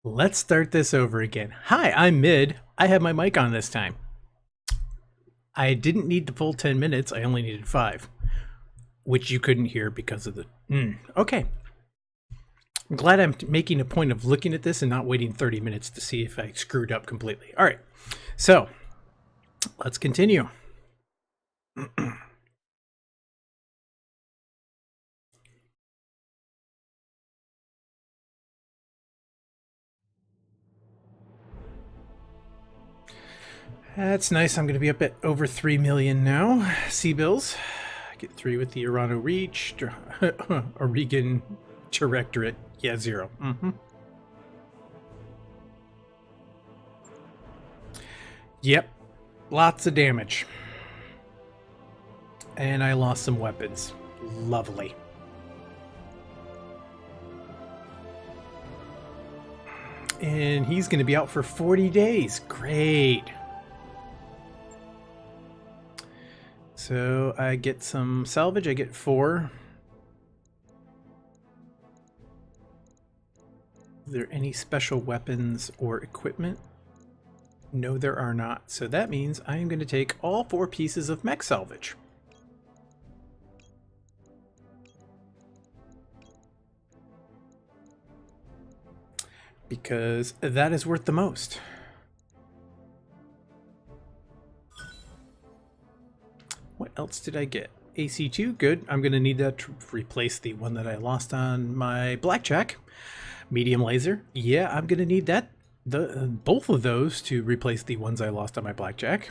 Let's start this over again. Hi, I'm Mid. I have my mic on this time. I didn't need the full 10 minutes. I only needed 5, which you couldn't hear because of the... Okay. I'm glad I'm making a point of looking at this and not waiting 30 minutes to see if I screwed up completely. All right. So, let's continue. That's nice. I'm going to be up at over 3 million now. C-bills. Get 3 with the Arano Reach. Oregon Directorate. Yeah, 0. Yep. Lots of damage. And I lost some weapons. Lovely. And he's going to be out for 40 days. Great. So I get some salvage. I get 4. Are there any special weapons or equipment? No, there are not. So that means I am going to take all 4 pieces of mech salvage. Because that is worth the most. What else did I get? AC2, good. I'm going to need that to replace the one that I lost on my blackjack. Medium laser, yeah, I'm going to need that. Both of those to replace the ones I lost on my blackjack.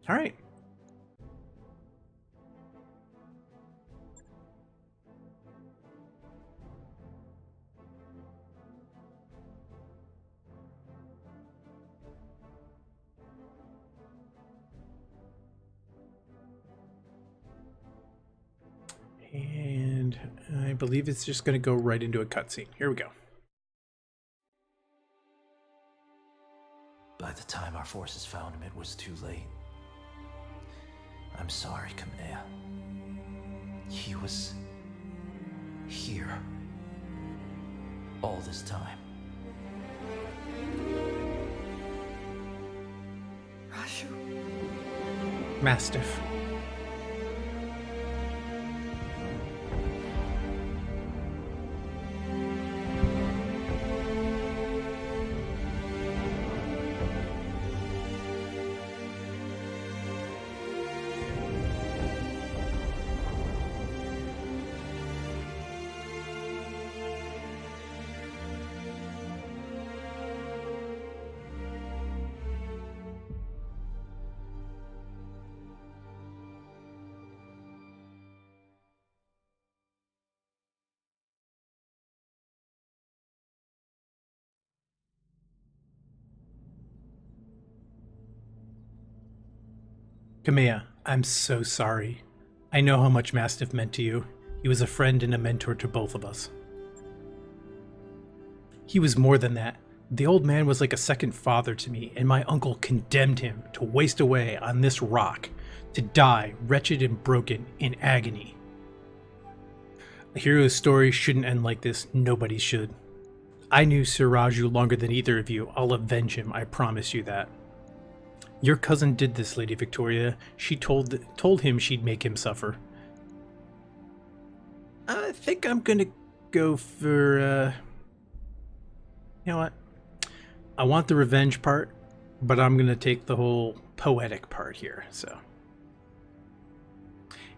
All right. And I believe it's just going to go right into a cutscene. Here we go. By the time our forces found him, it was too late. I'm sorry, Kamea. He was here all this time. Rashu. Mastiff. Kamea, I'm so sorry. I know how much Mastiff meant to you. He was a friend and a mentor to both of us. He was more than that. The old man was like a second father to me, and my uncle condemned him to waste away on this rock, to die wretched and broken in agony. A hero's story shouldn't end like this. Nobody should. I knew Sir Raju longer than either of you. I'll avenge him, I promise you that. Your cousin did this, Lady Victoria. She told him she'd make him suffer. I think I'm gonna go for, you know what? I want the revenge part, but I'm gonna take the whole poetic part here, so.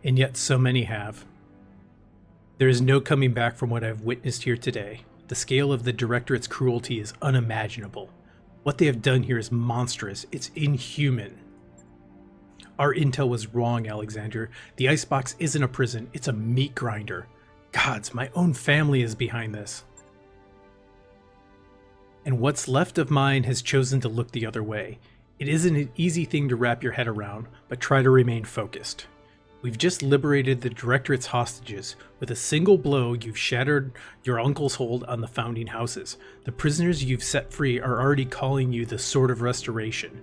And yet so many have. There is no coming back from what I've witnessed here today. The scale of the Directorate's cruelty is unimaginable. What they have done here is monstrous. It's inhuman. Our intel was wrong, Alexander. The icebox isn't a prison. It's a meat grinder. Gods, my own family is behind this. And what's left of mine has chosen to look the other way. It isn't an easy thing to wrap your head around, but try to remain focused. We've just liberated the Directorate's hostages. With a single blow, you've shattered your uncle's hold on the founding houses. The prisoners you've set free are already calling you the Sword of Restoration.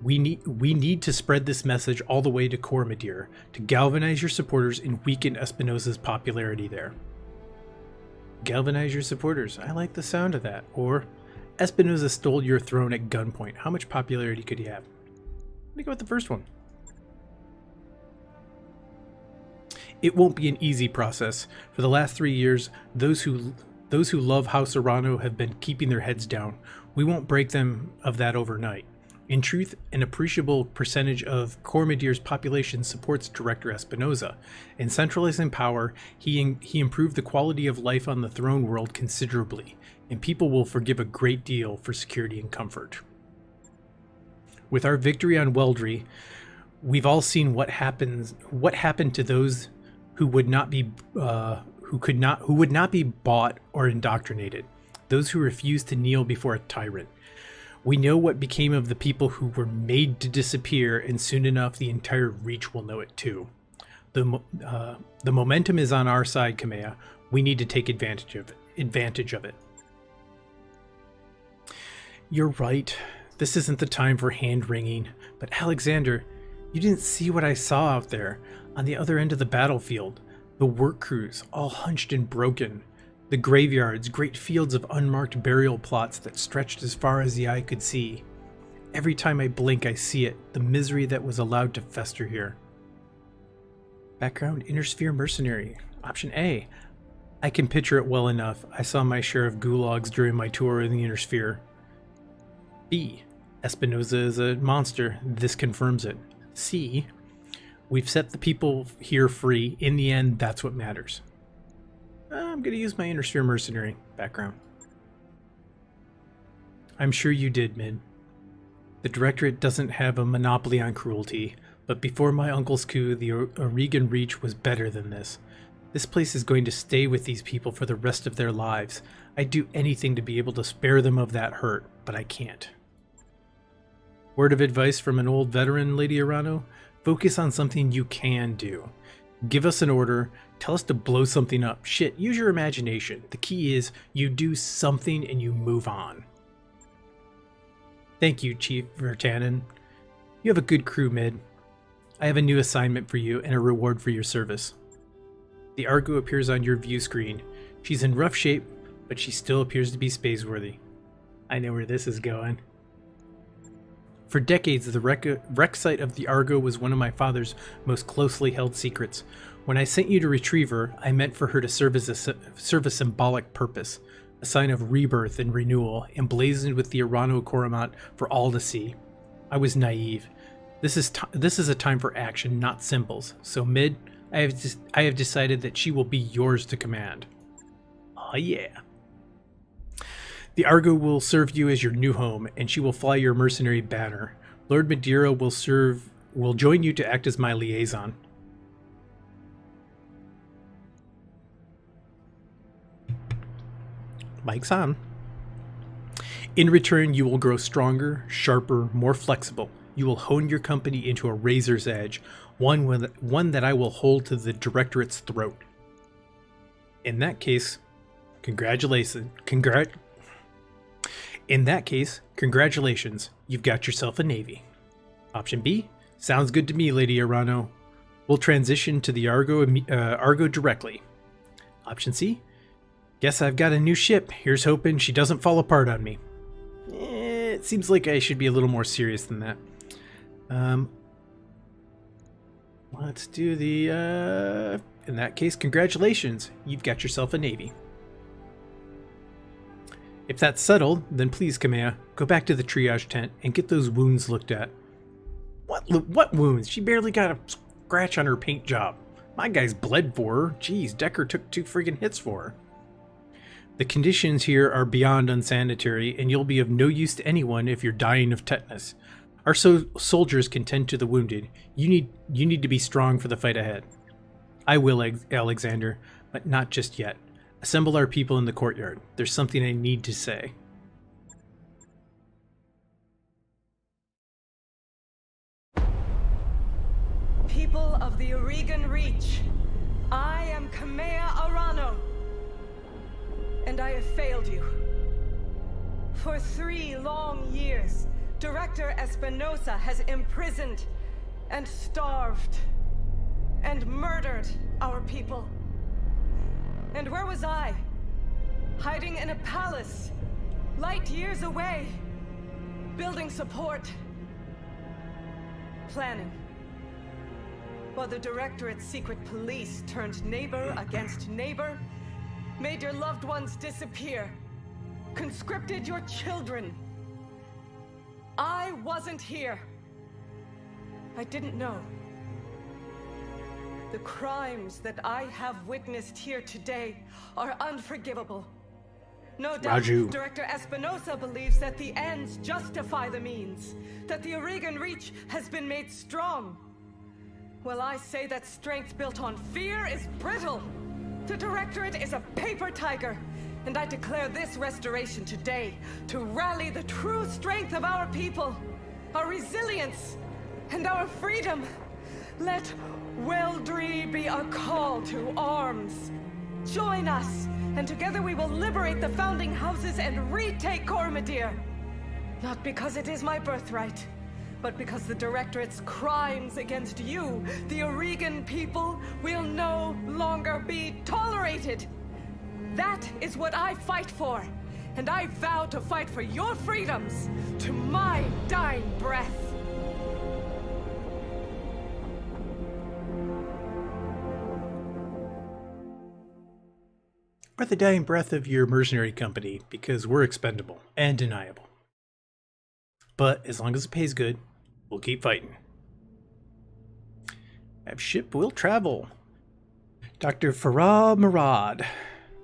We need to spread this message all the way to Cormadir, to galvanize your supporters and weaken Espinosa's popularity there. galvanize your supporters. I like the sound of that. Or, Espinosa stole your throne at gunpoint. How much popularity could he have? Let me go with the first one. It won't be an easy process. For the last 3 years, those who love House Arano have been keeping their heads down. We won't break them of that overnight. In truth, an appreciable percentage of Cormidir's population supports Director Espinosa. In centralizing power, he improved the quality of life on the throne world considerably, and people will forgive a great deal for security and comfort. With our victory on Weldry, we've all seen what happened to those who would not be bought or indoctrinated, those who refused to kneel before a tyrant. We know what became of the people who were made to disappear, and soon enough the entire Reach will know it too. The momentum is on our side, Kamea. We need to take advantage of it. You're right. This isn't the time for hand-wringing. But Alexander, you didn't see what I saw out there, on the other end of the battlefield. The work crews, all hunched and broken. The graveyards, great fields of unmarked burial plots that stretched as far as the eye could see. Every time I blink, I see it, the misery that was allowed to fester here. Background, Inner Sphere Mercenary. Option A. I can picture it well enough. I saw my share of gulags during my tour in the Inner Sphere. B. Espinosa is a monster. This confirms it. C. We've set the people here free. In the end, that's what matters. I'm going to use my Inner Sphere Mercenary background. I'm sure you did, Mid. The Directorate doesn't have a monopoly on cruelty, but before my uncle's coup, the Oregon Reach was better than this. This place is going to stay with these people for the rest of their lives. I'd do anything to be able to spare them of that hurt, but I can't. Word of advice from an old veteran, Lady Arano? Focus on something you can do. Give us an order, tell us to blow something up. Shit, use your imagination. The key is you do something and you move on. Thank you, Chief Vertanen. You have a good crew, Mid. I have a new assignment for you and a reward for your service. The Argo appears on your view screen. She's in rough shape, but she still appears to be spaceworthy. I know where this is going. For decades, the wreck site of the Argo was one of my father's most closely held secrets. When I sent you to retrieve her, I meant for her to serve a symbolic purpose, a sign of rebirth and renewal, emblazoned with the Arano Coromat for all to see. I was naive. This is a time for action, not symbols. So, Mid, I have decided that she will be yours to command. Oh yeah. The Argo will serve you as your new home, and she will fly your mercenary banner. Lord Madeira will join you to act as my liaison. Mic's on. In return, you will grow stronger, sharper, more flexible. You will hone your company into a razor's edge, one that I will hold to the Directorate's throat. In that case, congratulations. You've got yourself a navy. Option B, sounds good to me, Lady Arano. We'll transition to the Argo directly. Option C, guess I've got a new ship. Here's hoping she doesn't fall apart on me. It seems like I should be a little more serious than that. Let's do the, in that case, congratulations. You've got yourself a navy. If that's settled, then please, Kamea, go back to the triage tent and get those wounds looked at. What wounds? She barely got a scratch on her paint job. My guy's bled for her. Jeez, Decker took 2 friggin' hits for her. The conditions here are beyond unsanitary, and you'll be of no use to anyone if you're dying of tetanus. Our soldiers can tend to the wounded. You need to be strong for the fight ahead. I will, Alexander, but not just yet. Assemble our people in the courtyard. There's something I need to say. People of the Oregon Reach, I am Kamea Arano, and I have failed you. For 3 long years, Director Espinosa has imprisoned and starved and murdered our people. And where was I hiding in a palace, light years away, building support, planning. While the Directorate's secret police turned neighbor against neighbor, made your loved ones disappear, conscripted your children. I wasn't here. I didn't know. The crimes that I have witnessed here today are unforgivable. No doubt, Raju. Director Espinosa believes that the ends justify the means, that the Oregon Reach has been made strong. Well, I say that strength built on fear is brittle. The Directorate is a paper tiger, and I declare this restoration today to rally the true strength of our people, our resilience, and our freedom. Let Weldry be a call to arms. Join us, and together we will liberate the founding houses and retake Cormadir. Not because it is my birthright, but because the Directorate's crimes against you, the Oregon people, will no longer be tolerated. That is what I fight for, and I vow to fight for your freedoms to my dying breath. Or the dying breath of your mercenary company, because we're expendable and deniable. But as long as it pays good, we'll keep fighting. That ship will travel. Dr. Farah Murad.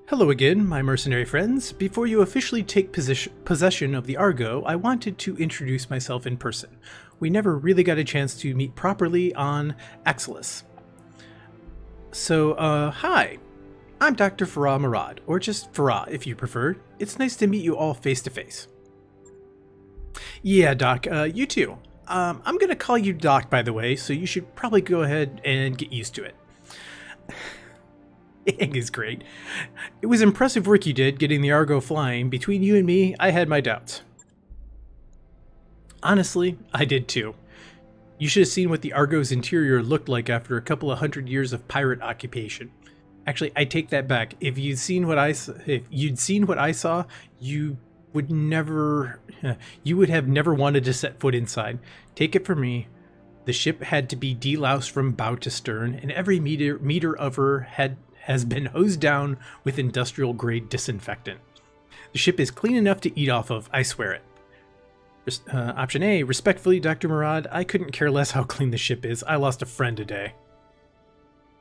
Hello again, my mercenary friends. Before you officially take possession of the Argo, I wanted to introduce myself in person. We never really got a chance to meet properly on Axelis. So, hi. I'm Dr. Farah Murad, or just Farah if you prefer. It's nice to meet you all face to face. Yeah, Doc, you too. I'm gonna call you Doc, by the way, so you should probably go ahead and get used to it. It is great. It was impressive work you did getting the Argo flying. Between you and me, I had my doubts. Honestly, I did too. You should have seen what the Argo's interior looked like after a couple of 100 years of pirate occupation. Actually, I take that back. If you'd seen what I saw, you would have never wanted to set foot inside. Take it from me, the ship had to be deloused from bow to stern, and every meter of her has been hosed down with industrial grade disinfectant. The ship is clean enough to eat off of, I swear it. Option A, respectfully, Dr. Murad, I couldn't care less how clean the ship is. I lost a friend today.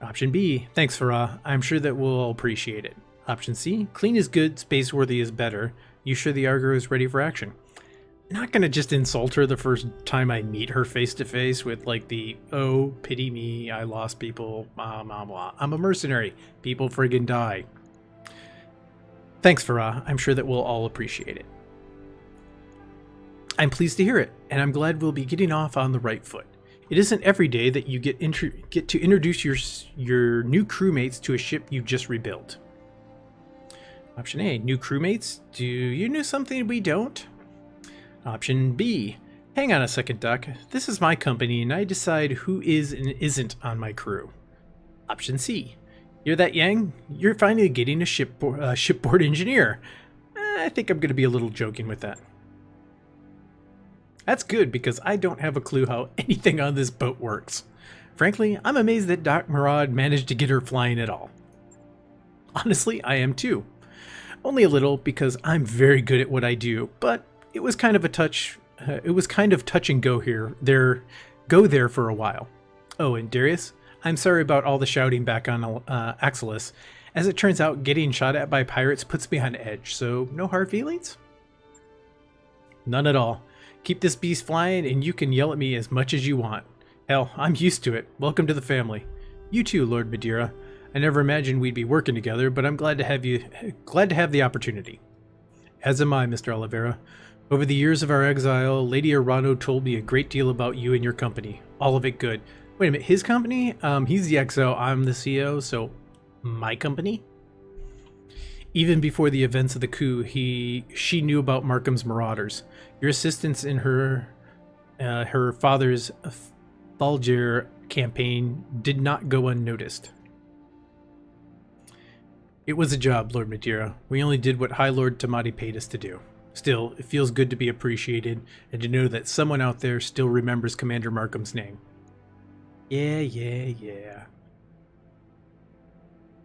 Option B, thanks Farah, I'm sure that we'll all appreciate it. Option C, clean is good, space-worthy is better. You sure the Argo is ready for action? Not gonna just insult her the first time I meet her face to face with like the, oh, pity me, I lost people, blah, blah, blah. I'm a mercenary. People friggin' die. Thanks, Farah. I'm sure that we'll all appreciate it. I'm pleased to hear it, and I'm glad we'll be getting off on the right foot. It isn't every day that you get to introduce your new crewmates to a ship you just rebuilt. Option A, new crewmates? Do you know something we don't? Option B, hang on a second, Doc. This is my company and I decide who is and isn't on my crew. Option C, you're that Yang? You're finally getting a shipboard engineer. I think I'm going to be a little joking with that. That's good because I don't have a clue how anything on this boat works. Frankly, I'm amazed that Doc Murad managed to get her flying at all. Honestly, I am too. Only a little because I'm very good at what I do, but it was kind of touch and go there for a while. Oh, and Darius, I'm sorry about all the shouting back on Axelis. As it turns out, getting shot at by pirates puts me on edge, so no hard feelings? None at all. Keep this beast flying and you can yell at me as much as you want. Hell, I'm used to it. Welcome to the family. You too, Lord Madeira. I never imagined we'd be working together, but I'm glad to have the opportunity. As am I, Mr. Oliveira. Over the years of our exile, Lady Arano told me a great deal about you and your company. All of it good. Wait a minute, his company? He's the XO, I'm the CEO, so my company? Even before the events of the coup, she knew about Markham's marauders. Your assistance in her father's Thalgir campaign did not go unnoticed. It was a job, Lord Madeira. We only did what High Lord Tamati paid us to do. Still, it feels good to be appreciated and to know that someone out there still remembers Commander Markham's name. Yeah.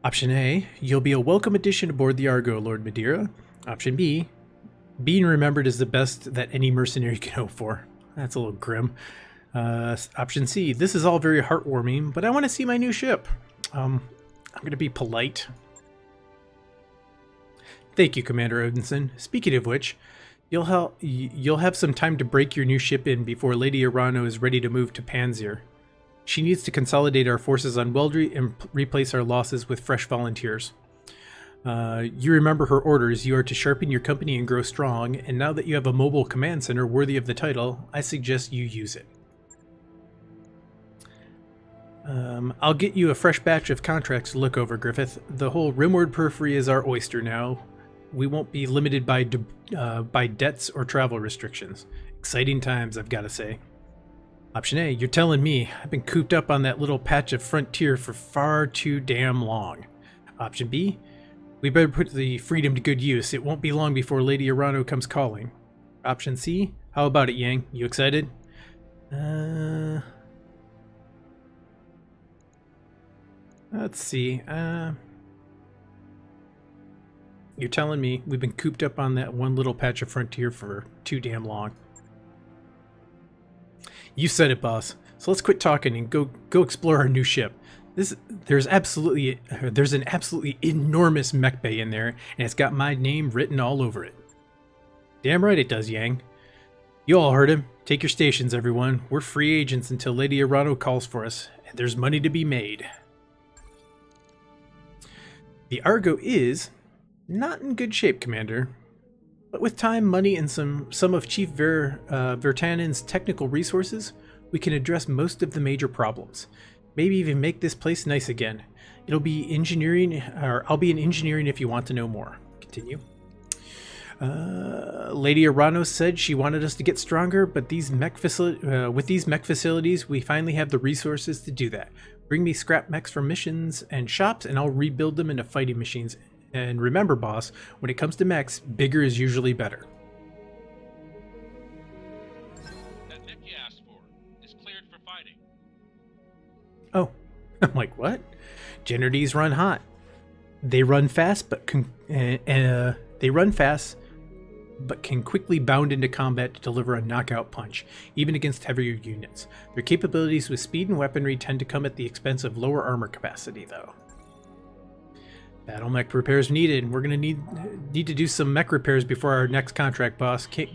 Option A, you'll be a welcome addition aboard the Argo, Lord Madeira. Option B, being remembered is the best that any mercenary can hope for. That's a little grim. Option C, this is all very heartwarming, but I want to see my new ship. I'm going to be polite. Thank you, Commander Odinson. Speaking of which, you'll have some time to break your new ship in before Lady Arano is ready to move to Panzer. She needs to consolidate our forces on Weldry and replace our losses with fresh volunteers. You remember her orders. You are to sharpen your company and grow strong, and now that you have a mobile command center worthy of the title, I suggest you use it. I'll get you a fresh batch of contracts to look over, Griffith. The whole Rimward Periphery is our oyster now. We won't be limited by debts or travel restrictions. Exciting times, I've got to say. Option A, you're telling me. I've been cooped up on that little patch of frontier for far too damn long. Option B, we better put the freedom to good use. It won't be long before Lady Arano comes calling. Option C, how about it, Yang? You excited? Let's see. You're telling me we've been cooped up on that one little patch of frontier for too damn long. You said it, boss. So let's quit talking and go explore our new ship. There's an absolutely enormous mech bay in there, and it's got my name written all over it. Damn right it does, Yang. You all heard him. Take your stations, everyone. We're free agents until Lady Arano calls for us, and there's money to be made. The Argo is not in good shape, Commander. But with time, money, and some of Chief Vertanen's technical resources, we can address most of the major problems. Maybe even make this place nice again. It'll be engineering, or I'll be in engineering if you want to know more. Continue. Lady Arano said she wanted us to get stronger, but with these mech facilities, we finally have the resources to do that. Bring me scrap mechs from missions and shops, and I'll rebuild them into fighting machines. And remember, boss, when it comes to mechs, bigger is usually better. That mech you asked for is cleared for fighting. Oh, I'm like, what? Generties run hot. They run fast, but can quickly bound into combat to deliver a knockout punch, even against heavier units. Their capabilities with speed and weaponry tend to come at the expense of lower armor capacity, though. Battle mech repairs needed. We're gonna need to do some mech repairs before our next contract, boss. Can't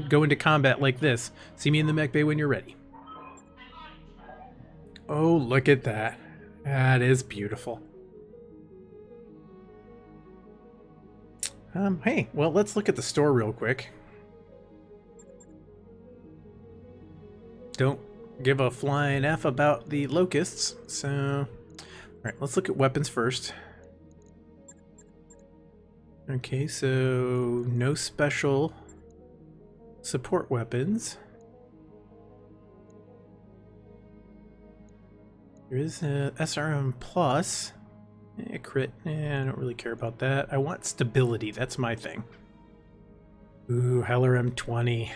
go into combat like this. See me in the mech bay when you're ready. Oh, look at that. That is beautiful. Hey, well, let's look at the store real quick. Don't give a flying F about the locusts, so... Alright, let's look at weapons first. Okay, so no special support weapons. There is a SRM Plus. Crit. I don't really care about that. I want stability. That's my thing. Ooh, Heller M20.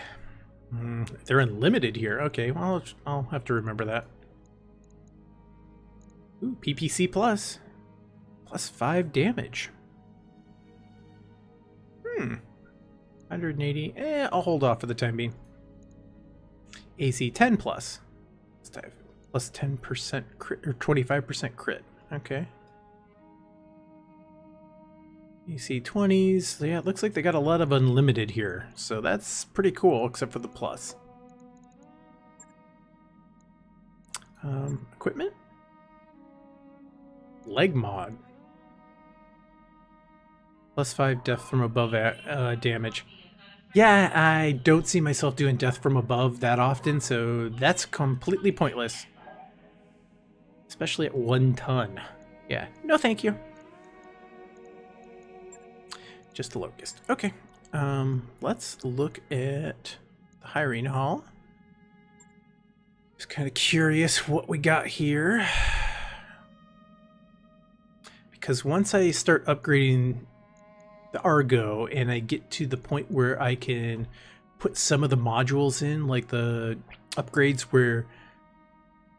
They're unlimited here. Okay, well, I'll have to remember that. Ooh, PPC Plus. Plus 5 damage. 180. I'll hold off for the time being. AC 10 plus. Plus 10% crit, or 25% crit. Okay. AC 20s. Yeah, it looks like they got a lot of unlimited here. So that's pretty cool, except for the plus. Equipment? Leg mod. Plus 5 death from above damage. Yeah, I don't see myself doing death from above that often, so that's completely pointless. Especially at 1 ton. Yeah, no thank you. Just a locust. Okay, let's look at the hiring hall. Just kind of curious what we got here. because once I start upgrading the Argo and I get to the point where I can put some of the modules in, like the upgrades where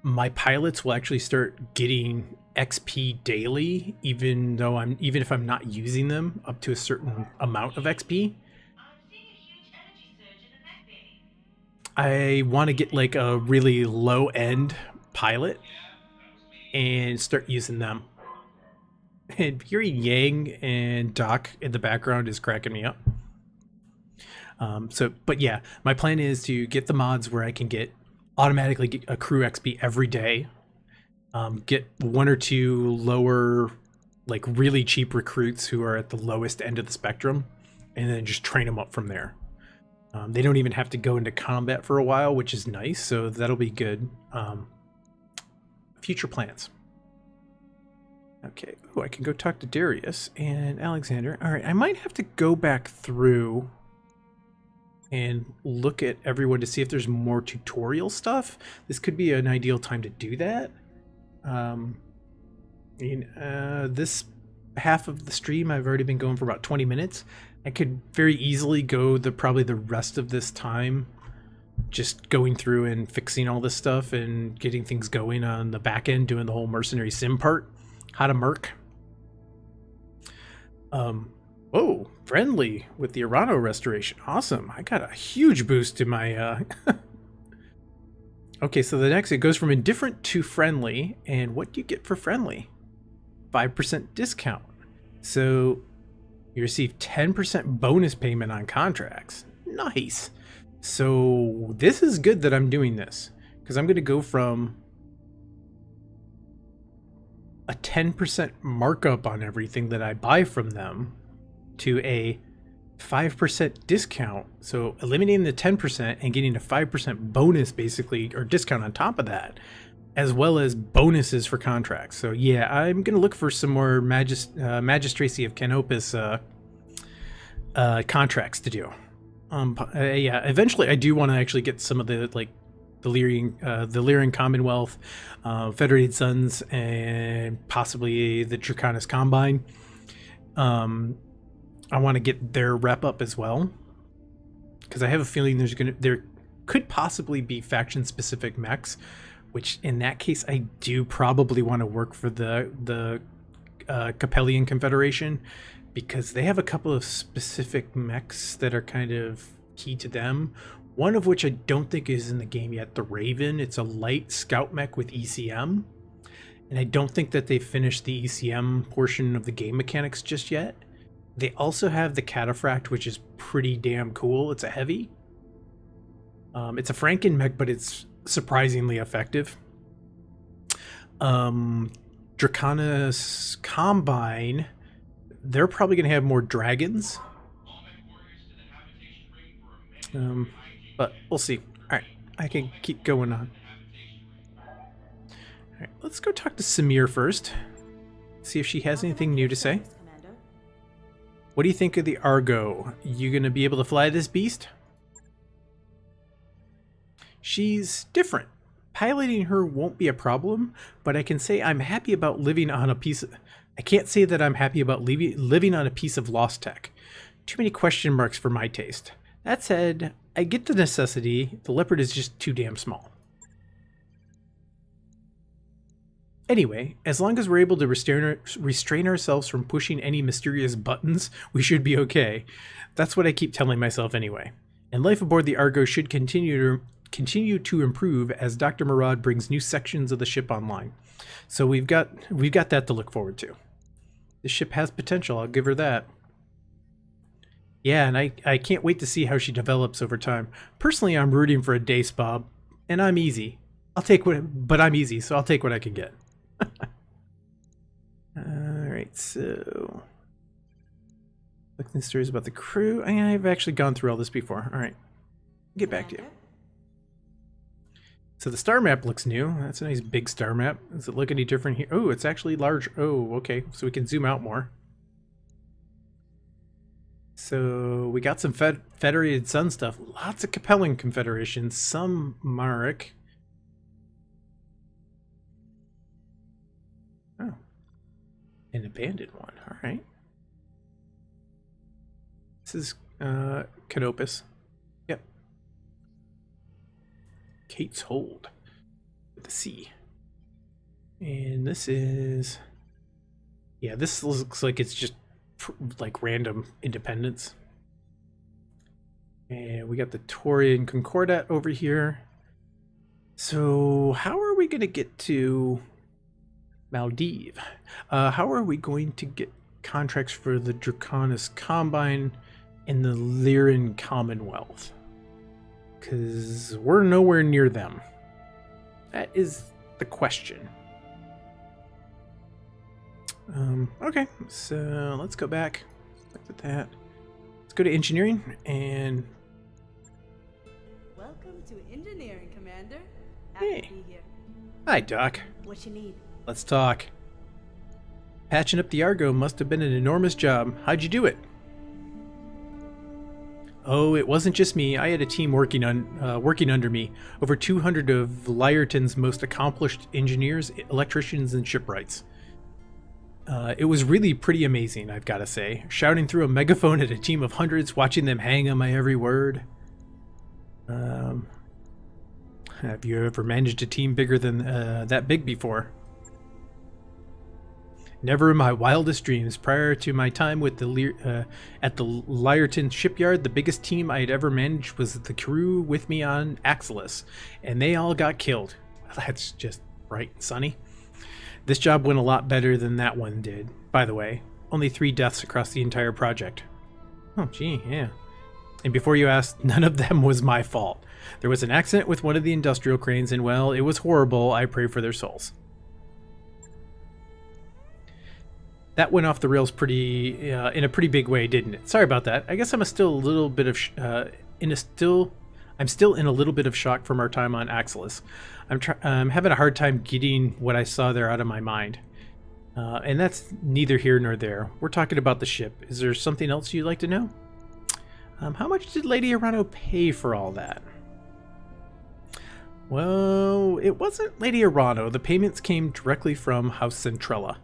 my pilots will actually start getting XP daily, even if I'm not using them up to a certain amount of XP. I want to get like a really low end pilot and start using them. And hearing Yang and Doc in the background is cracking me up. But yeah, my plan is to get the mods where I can automatically get a crew XP every day. Get 1 or 2 lower, like really cheap recruits who are at the lowest end of the spectrum, and then just train them up from there. They don't even have to go into combat for a while, which is nice, so that'll be good. Future plans. Okay, I can go talk to Darius and Alexander. All right, I might have to go back through and look at everyone to see if there's more tutorial stuff. This could be an ideal time to do that. This half of the stream, I've already been going for about 20 minutes. I could very easily go probably the rest of this time just going through and fixing all this stuff and getting things going on the back end, doing the whole mercenary sim part. How to merc. Oh, friendly with the Arano Restoration. Awesome. I got a huge boost to my Okay, so the next, it goes from indifferent to friendly, and what do you get for friendly? 5% discount. So you receive 10% bonus payment on contracts. Nice. So this is good that I'm doing this, because I'm going to go from a 10% markup on everything that I buy from them to a 5% discount. So eliminating the 10% and getting a 5% bonus, basically, or discount on top of that, as well as bonuses for contracts. So yeah, I'm going to look for some more Magistracy of Canopus contracts to do. Yeah, eventually I do want to actually get some of the, like, the Lyrian Commonwealth, Federated Sons, and possibly the Draconis Combine. I want to get their rep up as well, because I have a feeling there could possibly be faction specific mechs, which in that case I do probably want to work for the Capellian Confederation, because they have a couple of specific mechs that are kind of key to them. One of which I don't think is in the game yet, the Raven. It's a light scout mech with ECM. And I don't think that they've finished the ECM portion of the game mechanics just yet. They also have the Cataphract, which is pretty damn cool. It's a heavy. It's a Franken mech, but it's surprisingly effective. Draconis Combine, they're probably going to have more dragons. But we'll see. Alright, I can keep going on. Alright, let's go talk to Samir first. See if she has anything new to say. What do you think of the Argo? You gonna be able to fly this beast? She's different. Piloting her won't be a problem, but I can say I'm happy about living on a piece of... I can't say that I'm happy about living on a piece of lost tech. Too many question marks for my taste. That said, I get the necessity. The Leopard is just too damn small. Anyway, as long as we're able to restrain ourselves from pushing any mysterious buttons, we should be okay. That's what I keep telling myself anyway. And life aboard the Argo should continue to improve as Dr. Murad brings new sections of the ship online. So we've got that to look forward to. The ship has potential, I'll give her that. Yeah, and I can't wait to see how she develops over time. Personally, I'm rooting for a Dace Bob, and I'm easy. But I'm easy, so I'll take what I can get. Alright, so... Looking at stories about the crew. I've actually gone through all this before. Alright, get back to you. So the star map looks new. That's a nice big star map. Does it look any different here? Oh, it's actually large. Oh, okay, so we can zoom out more. So we got some Federated Sun stuff. Lots of Capellan Confederation. Some Marek. Oh. An abandoned one. All right. This is Canopus. Yep. Kate's Hold. With the C. And this is... Yeah, this looks like it's just like random independence. And we got the Taurian Concordat over here. So how are we going to get to Maldive? How are we going to get contracts for the Draconis Combine and the Lyran Commonwealth? Because we're nowhere near them. That is the question. Okay, so let's go back. Look at that. Let's go to engineering and... Welcome to engineering, Commander. Happy to be here. Hi, Doc. What you need? Let's talk. Patching up the Argo must have been an enormous job. How'd you do it? Oh, it wasn't just me. I had a team working under me. Over 200 of Lyerton's most accomplished engineers, electricians, and shipwrights. It was really pretty amazing, I've got to say. Shouting through a megaphone at a team of hundreds, watching them hang on my every word. Have you ever managed a team bigger than that big before? Never in my wildest dreams. Prior to my time with at the Lyerton shipyard, the biggest team I had ever managed was the crew with me on Axelis, and they all got killed. That's just bright and sunny. This job went a lot better than that one did, by the way. Only 3 deaths across the entire project. Oh, gee, yeah. And before you ask, none of them was my fault. There was an accident with one of the industrial cranes, and well, it was horrible. I pray for their souls. That went off the rails pretty in a pretty big way, didn't it? Sorry about that. I guess I'm still a little bit of I'm still in a little bit of shock from our time on Axelis. I'm having a hard time getting what I saw there out of my mind. And that's neither here nor there. We're talking about the ship. Is there something else you'd like to know? How much did Lady Arano pay for all that? Well, it wasn't Lady Arano. The payments came directly from House Centrella.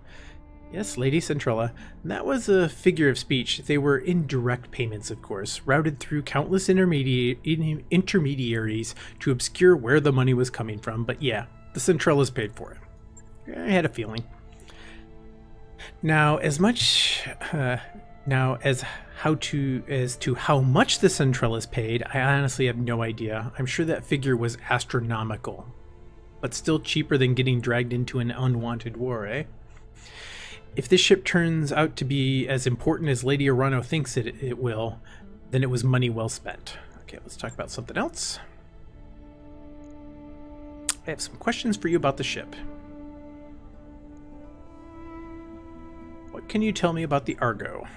Yes, Lady Centrella. That was a figure of speech. They were indirect payments, of course, routed through countless intermediaries to obscure where the money was coming from. But yeah, the Centrellas paid for it. I had a feeling. Now, as to how much the Centrellas paid, I honestly have no idea. I'm sure that figure was astronomical, but still cheaper than getting dragged into an unwanted war, eh? If this ship turns out to be as important as Lady Arano thinks it will, then it was money well spent. Okay, let's talk about something else. I have some questions for you about the ship. What can you tell me about the Argo?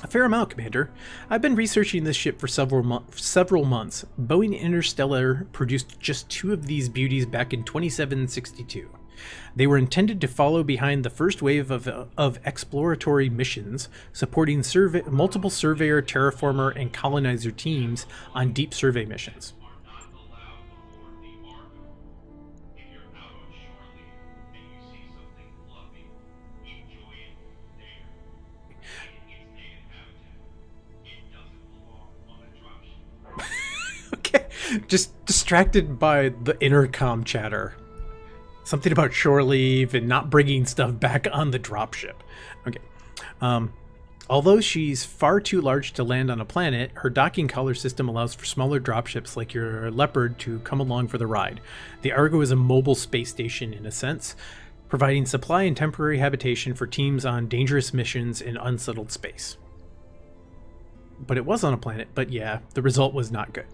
A fair amount, Commander. I've been researching this ship for several months. Boeing Interstellar produced just 2 of these beauties back in 2762. They were intended to follow behind the first wave of exploratory missions, supporting multiple surveyor, terraformer, and colonizer teams on deep survey missions. Okay, just distracted by the intercom chatter. Something about shore leave and not bringing stuff back on the dropship. Okay. Although she's far too large to land on a planet, her docking collar system allows for smaller dropships like your Leopard to come along for the ride. The Argo is a mobile space station in a sense, providing supply and temporary habitation for teams on dangerous missions in unsettled space. But it was on a planet, but yeah, the result was not good.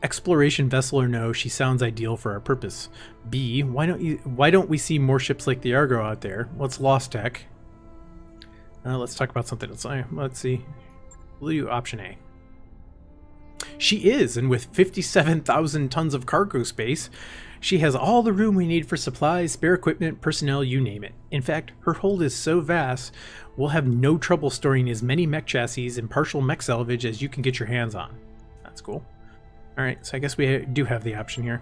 Exploration vessel or no, she sounds ideal for our purpose. B, why don't we see more ships like the Argo out there? What's lost tech? Let's talk about something else. Let's see. We'll do option A. She is, and with 57,000 tons of cargo space, she has all the room we need for supplies, spare equipment, personnel, you name it. In fact, her hold is so vast, we'll have no trouble storing as many mech chassis and partial mech salvage as you can get your hands on. That's cool. Alright, so I guess we do have the option here.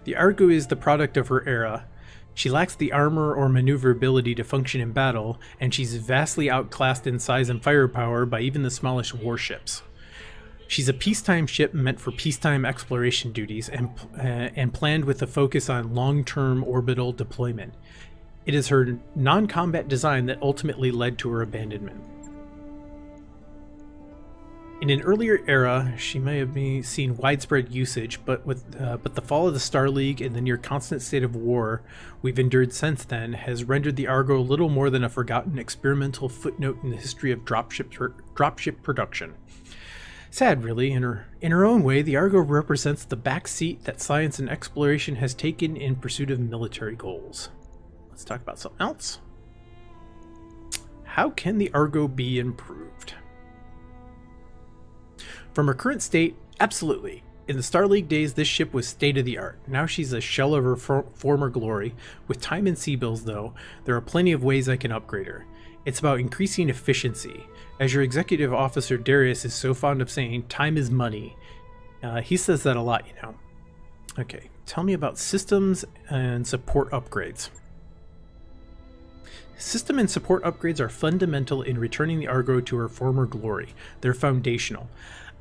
The Argo is the product of her era. She lacks the armor or maneuverability to function in battle, and she's vastly outclassed in size and firepower by even the smallest warships. She's a peacetime ship meant for peacetime exploration duties and planned with a focus on long-term orbital deployment. It is her non-combat design that ultimately led to her abandonment. In an earlier era, she may have seen widespread usage, but the fall of the Star League and the near constant state of war we've endured since then has rendered the Argo little more than a forgotten experimental footnote in the history of dropship production. Sad, really. In her own way, the Argo represents the back seat that science and exploration has taken in pursuit of military goals. Let's talk about something else. How can the Argo be improved? From her current state, absolutely. In the Star League days, this ship was state-of-the-art. Now she's a shell of her former glory. With time and sea bills, though, there are plenty of ways I can upgrade her. It's about increasing efficiency. As your executive officer Darius is so fond of saying, time is money. He says that a lot, you know. Okay, tell me about systems and support upgrades. System and support upgrades are fundamental in returning the Argo to her former glory. They're foundational.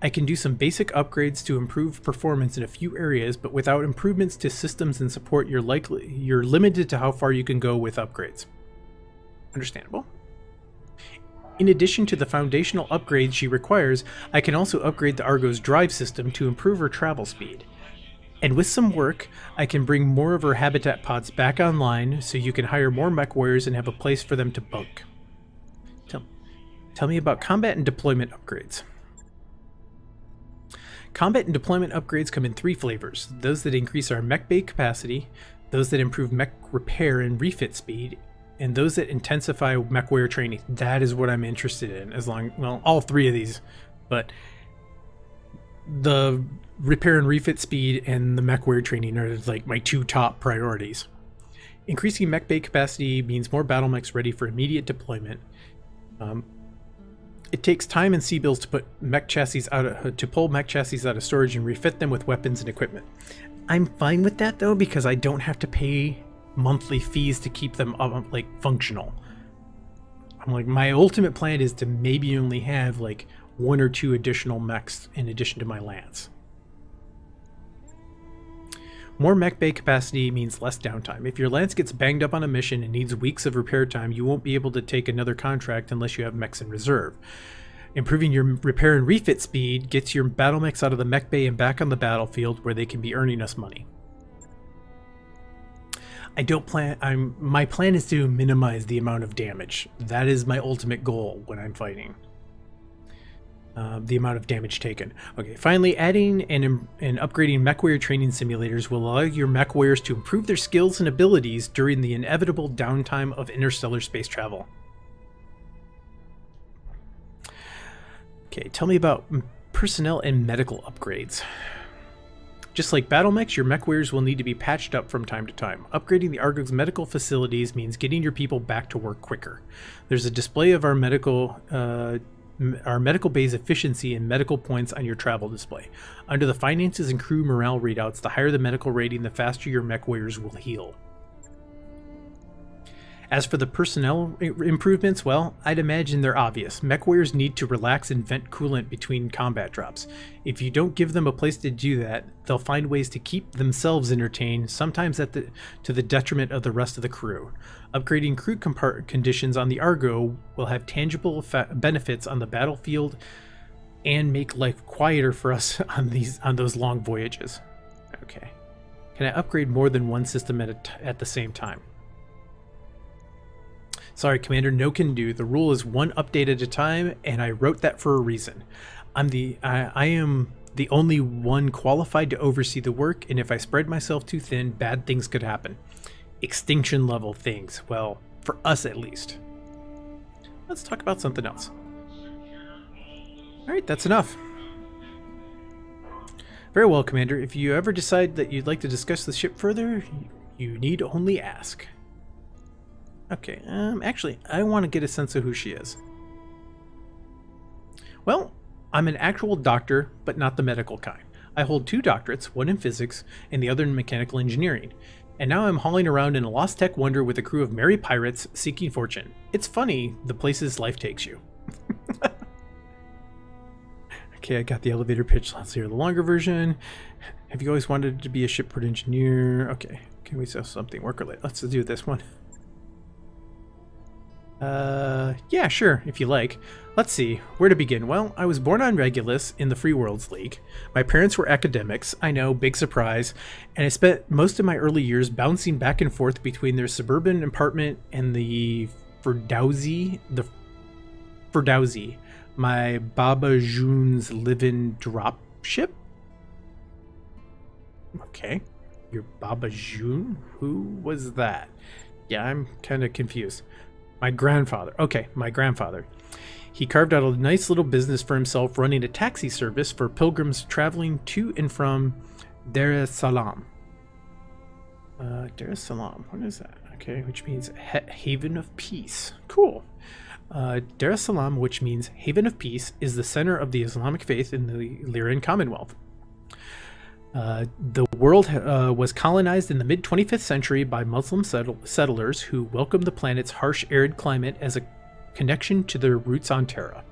I can do some basic upgrades to improve performance in a few areas, but without improvements to systems and support, you're limited to how far you can go with upgrades. Understandable. In addition to the foundational upgrades she requires, I can also upgrade the Argo's drive system to improve her travel speed. And with some work, I can bring more of her habitat pods back online so you can hire more mech warriors and have a place for them to bunk. Tell me about combat and deployment upgrades. Combat and deployment upgrades come in 3 flavors: those that increase our mech bay capacity, those that improve mech repair and refit speed, and those that intensify mech warrior training. That is what I'm interested in, all 3 of these, but the repair and refit speed and the mech warrior training are like my 2 top priorities. Increasing mech bay capacity means more battle mechs ready for immediate deployment. It takes time and sea bills to put mech chassis pull mech chassis out of storage and refit them with weapons and equipment. I'm fine with that though, because I don't have to pay monthly fees to keep them functional. I'm like, my ultimate plan is to maybe only have 1 or 2 additional mechs in addition to my lance. More mech bay capacity means less downtime. If your lance gets banged up on a mission and needs weeks of repair time, you won't be able to take another contract unless you have mechs in reserve. Improving your repair and refit speed gets your battle mechs out of the mech bay and back on the battlefield where they can be earning us money. My plan is to minimize the amount of damage. That is my ultimate goal when I'm fighting. The amount of damage taken. Okay, finally, adding and upgrading mech warrior training simulators will allow your mech warriors to improve their skills and abilities during the inevitable downtime of interstellar space travel. Okay, tell me about personnel and medical upgrades. Just like battle mechs, your mech warriors will need to be patched up from time to time. Upgrading the Argo's medical facilities means getting your people back to work quicker. There's a display of our medical bay's efficiency and medical points on your travel display. Under the finances and crew morale readouts, the higher the medical rating, the faster your mech warriors will heal. As for the personnel improvements, well, I'd imagine they're obvious. Mech warriors need to relax and vent coolant between combat drops. If you don't give them a place to do that, they'll find ways to keep themselves entertained, sometimes to the detriment of the rest of the crew. Upgrading crew conditions on the Argo will have tangible benefits on the battlefield and make life quieter for us on those long voyages. Okay. Can I upgrade more than one system at the same time? Sorry, Commander, no can do. The rule is 1 update at a time, and I wrote that for a reason. I am the only one qualified to oversee the work, and if I spread myself too thin, bad things could happen. Extinction level things. Well, for us at least. Let's talk about something else. Alright, that's enough. Very well, Commander. If you ever decide that you'd like to discuss the ship further, you need only ask. Okay, actually, I want to get a sense of who she is. Well, I'm an actual doctor, but not the medical kind. I hold 2 doctorates, one in physics and the other in mechanical engineering. and now I'm hauling around in a lost tech wonder with a crew of merry pirates seeking fortune. It's funny, the places life takes you. Okay, I got the elevator pitch. Let's hear the longer version. Have you always wanted to be a shipboard engineer? Okay, can we sell something work related? Let's do this one. Yeah, sure, if you like. Let's see, where to begin? Well, I was born on Regulus in the Free Worlds League. My parents were academics, I know, big surprise, and I spent most of my early years bouncing back and forth between their suburban apartment and the Ferdowsi, my Baba June's live-in drop ship? Okay, your Baba June? Who was that? Yeah, I'm kind of confused. My grandfather. Okay, my grandfather. He carved out a nice little business for himself running a taxi service for pilgrims traveling to and from Dar es Salaam. Dar es Salaam, what is that? Okay, which means haven of peace. Cool. Dar es Salaam, which means haven of peace, is the center of the Islamic faith in the Lyrian Commonwealth. The world was colonized in the mid-25th century by Muslim settlers who welcomed the planet's harsh, arid climate as a connection to their roots on Terra.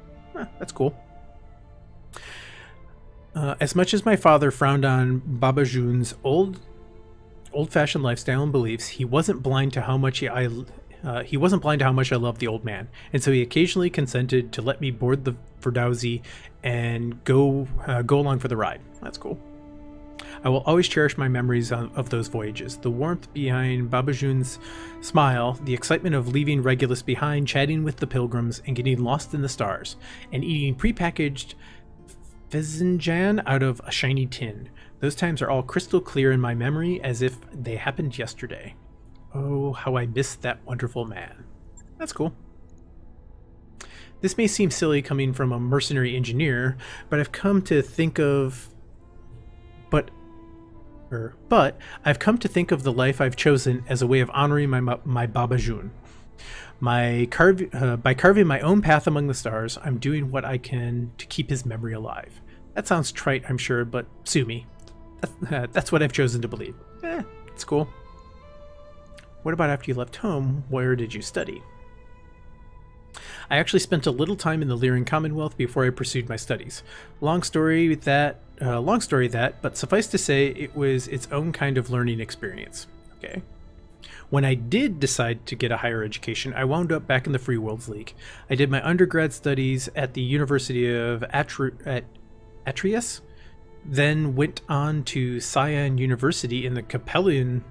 That's cool. As much as my father frowned on Baba June's old-fashioned lifestyle and beliefs, he wasn't blind to how much I loved the old man, and so he occasionally consented to let me board the Ferdowsi and go along for the ride. That's cool. I will always cherish my memories of those voyages. The warmth behind Baba June's smile, the excitement of leaving Regulus behind, chatting with the pilgrims, and getting lost in the stars, and eating prepackaged Fezzenjan out of a shiny tin. Those times are all crystal clear in my memory as if they happened yesterday. Oh, how I miss that wonderful man. That's cool. This may seem silly coming from a mercenary engineer, but I've come to think of the life I've chosen as a way of honoring my Baba June. By carving my own path among the stars, I'm doing what I can to keep his memory alive. That sounds trite, I'm sure, but sue me. That's what I've chosen to believe. It's cool. What about after you left home? Where did you study? I actually spent a little time in the Lyrian Commonwealth before I pursued my studies. Long story that, but suffice to say, it was its own kind of learning experience. Okay. When I did decide to get a higher education, I wound up back in the Free Worlds League. I did my undergrad studies at the University of Atreus, then went on to Cyan University in the Capellan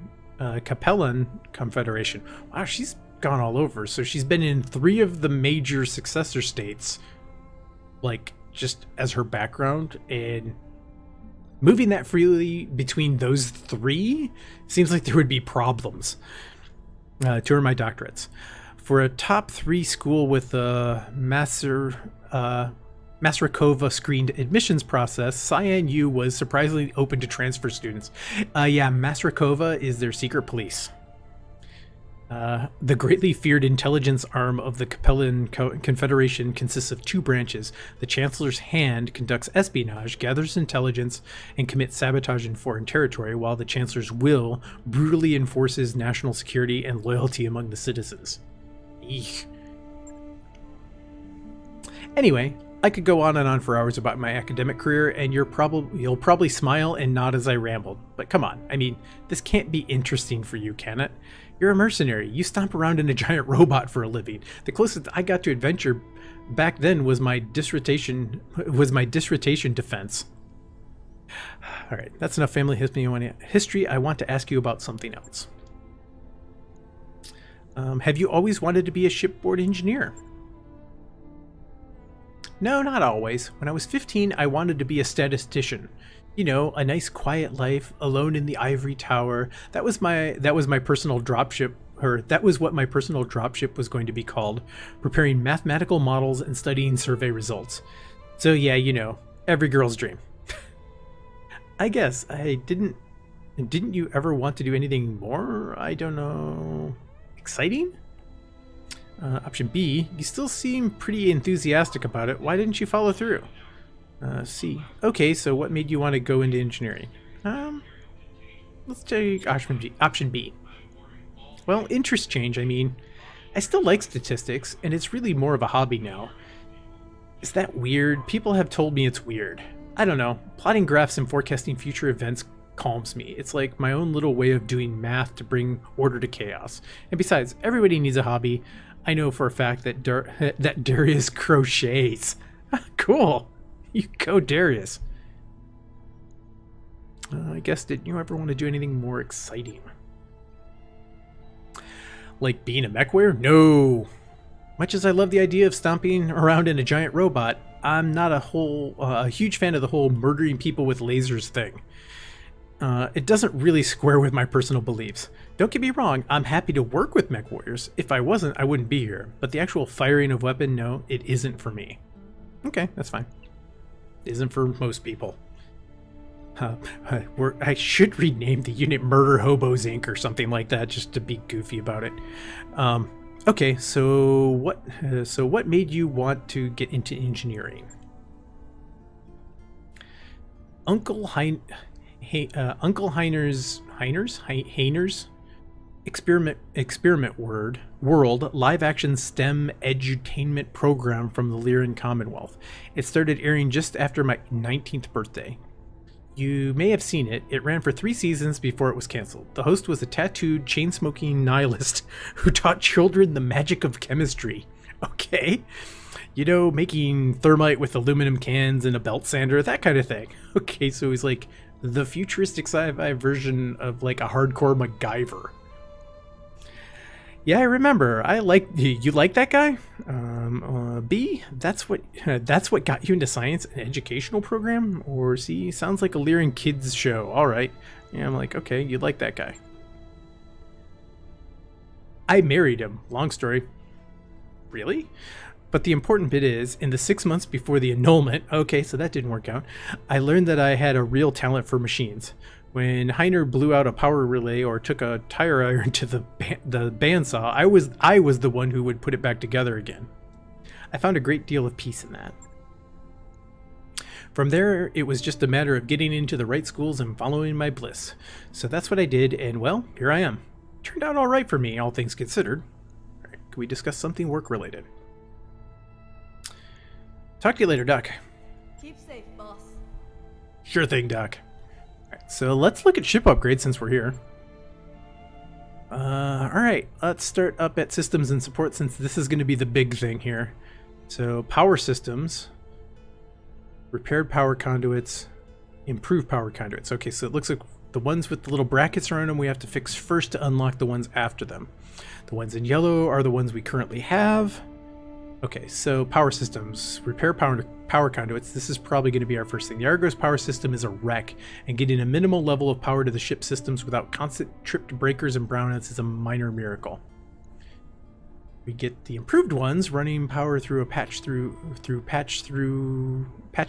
Confederation. Wow, she's gone all over. So she's been in 3 of the major successor states, like, just as her background, and moving that freely between those 3 seems like there would be problems. 2 are my doctorates. For a top 3 school with a Masarykova screened admissions process, Cyan U was surprisingly open to transfer students. Yeah, Masarykova is their secret police. The greatly feared intelligence arm of the Capellan Confederation consists of 2 branches. The Chancellor's Hand conducts espionage, gathers intelligence, and commits sabotage in foreign territory, while the Chancellor's Will brutally enforces national security and loyalty among the citizens. Eek. Anyway, I could go on and on for hours about my academic career, and you'll probably smile and nod as I rambled. But come on, I mean, this can't be interesting for you, can it? You're a mercenary. You stomp around in a giant robot for a living. The closest I got to adventure back then was my dissertation defense. All right, that's enough family history. I want to ask you about something else. Have you always wanted to be a shipboard engineer? No, not always. When I was 15, I wanted to be a statistician. You know, a nice quiet life, alone in the ivory tower. That was my personal dropship, or that was what my personal dropship was going to be called, preparing mathematical models and studying survey results. So yeah, you know, every girl's dream. I guess didn't you ever want to do anything more? I don't know. Exciting? Option B, you still seem pretty enthusiastic about it. Why didn't you follow through? C, okay, so what made you want to go into engineering? Let's take option B. Well, interest change, I mean, I still like statistics, and it's really more of a hobby now. Is that weird? People have told me it's weird. I don't know. Plotting graphs and forecasting future events calms me. It's like my own little way of doing math to bring order to chaos. And besides, everybody needs a hobby. I know for a fact that that Darius crochets. Cool. You go, Darius. I guess, did you ever want to do anything more exciting? Like being a mech warrior? No. Much as I love the idea of stomping around in a giant robot, I'm not a huge fan of the whole murdering people with lasers thing. It doesn't really square with my personal beliefs. Don't get me wrong, I'm happy to work with mech warriors. If I wasn't, I wouldn't be here. But the actual firing of weapon, no, it isn't for me. Okay, that's fine. It isn't for most people. I should rename the unit Murder Hobos Inc. or something like that, just to be goofy about it. Okay, so what made you want to get into engineering? Uncle Heiner's experiment world live action STEM edutainment program from the Lyran Commonwealth. It started airing just after my 19th birthday. You may have seen it. It ran for 3 seasons before it was canceled. The host was a tattooed, chain-smoking nihilist who taught children the magic of chemistry. Okay. You know, making thermite with aluminum cans and a belt sander, that kind of thing. Okay, so he's like the futuristic sci-fi version of like a hardcore MacGyver. Yeah, I remember. You like that guy? B, that's what got you into science, an educational program? Or C, sounds like a Lyran kids show. All right. Yeah, I'm like, okay, you like that guy. I married him. Long story. Really? But the important bit is, in the 6 months before the annulment, okay, so that didn't work out, I learned that I had a real talent for machines. When Heiner blew out a power relay or took a tire iron to the bandsaw, I was the one who would put it back together again. I found a great deal of peace in that. From there, it was just a matter of getting into the right schools and following my bliss. So that's what I did, and well, here I am. Turned out all right for me, all things considered. All right, can we discuss something work-related? Talk to you later, Doc. Keep safe, boss. Sure thing, Doc. Alright, so let's look at ship upgrades since we're here. Alright, let's start up at systems and support since this is going to be the big thing here. So, power systems, repaired power conduits, improved power conduits. Okay, so it looks like the ones with the little brackets around them we have to fix first to unlock the ones after them. The ones in yellow are the ones we currently have. Okay, so power systems, repair power conduits. This is probably going to be our first thing. The Argo's power system is a wreck, and getting a minimal level of power to the ship systems without constant tripped breakers and brownouts is a minor miracle. We get the improved ones, running power through a patch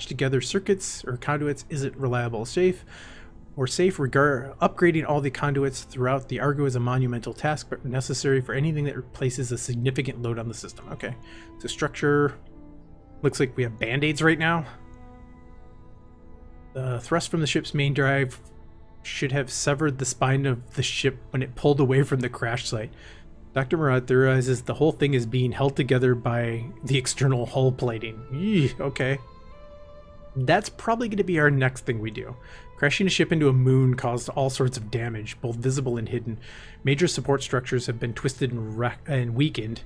together circuits or conduits isn't reliable, safe. Upgrading all the conduits throughout the Argo is a monumental task, but necessary for anything that places a significant load on the system. Okay, so structure, looks like we have band-aids right now. The thrust from the ship's main drive should have severed the spine of the ship when it pulled away from the crash site. Dr. Murat theorizes the whole thing is being held together by the external hull plating. Eee, okay. That's probably going to be our next thing we do. Crashing a ship into a moon caused all sorts of damage, both visible and hidden. Major support structures have been twisted and weakened,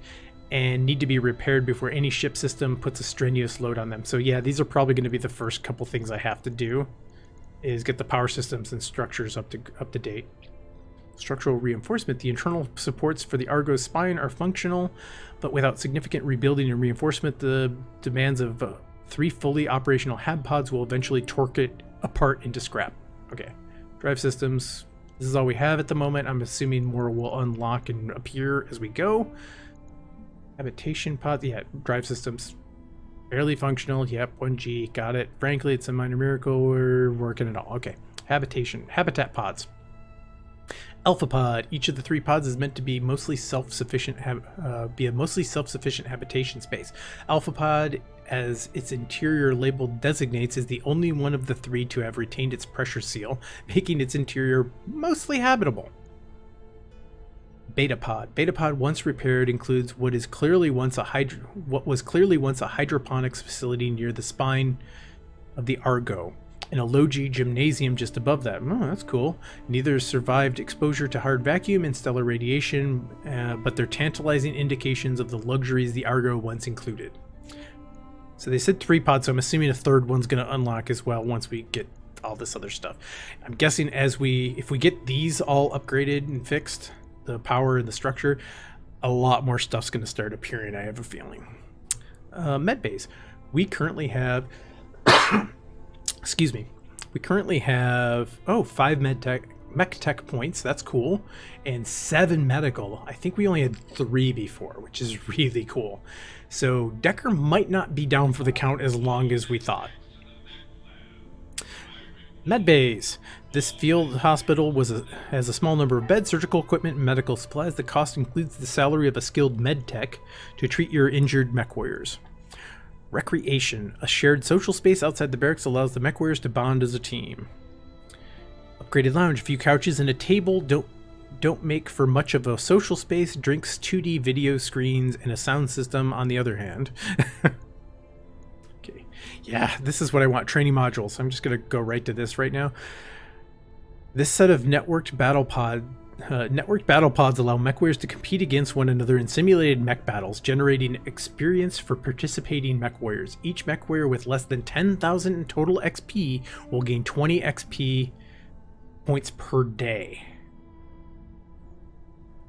and need to be repaired before any ship system puts a strenuous load on them. So yeah, these are probably going to be the first couple things I have to do, is get the power systems and structures up to date. Structural reinforcement. The internal supports for the Argo's spine are functional, but without significant rebuilding and reinforcement, the demands of 3 fully operational hab pods will eventually torque it apart into scrap. Okay, drive systems. This is all we have at the moment. I'm assuming more will unlock and appear as we go. Habitation pods. Yeah, drive systems. Barely functional. Yep, 1G. Got it. Frankly, it's a minor miracle. We're working it all. Okay, habitat pods. Alpha pod. Each of the 3 pods is meant to be mostly self-sufficient. Be a mostly self-sufficient habitation space. Alpha pod as its interior label designates, is the only one of the three to have retained its pressure seal, making its interior mostly habitable. Betapod. Betapod, once repaired, includes what was clearly once a hydroponics facility near the spine of the Argo, and a low-G gymnasium just above that. Oh, that's cool. Neither survived exposure to hard vacuum and stellar radiation, but they're tantalizing indications of the luxuries the Argo once included. So they said 3 pods, so I'm assuming a third one's going to unlock as well once we get all this other stuff. I'm guessing if we get these all upgraded and fixed, the power and the structure, a lot more stuff's going to start appearing, I have a feeling. Medbays. We currently have... excuse me. We currently have 5 mech tech points. That's cool. And 7 medical. I think we only had 3 before, which is really cool. So Decker might not be down for the count as long as we thought. Medbays. This field hospital has a small number of beds, surgical equipment, and medical supplies. The cost includes the salary of a skilled med tech to treat your injured mech warriors. Recreation. A shared social space outside the barracks allows the mech warriors to bond as a team. Upgraded lounge. A few couches and a table don't make for much of a social space. Drinks, 2D video screens, and a sound system on the other hand. Okay. Yeah, this is what I want. Training modules. I'm just going to go right to this right now. This set of networked battle pods allow mech warriors to compete against one another in simulated mech battles, generating experience for participating mech warriors. Each mech warrior with less than 10,000 in total XP will gain 20 XP points per day.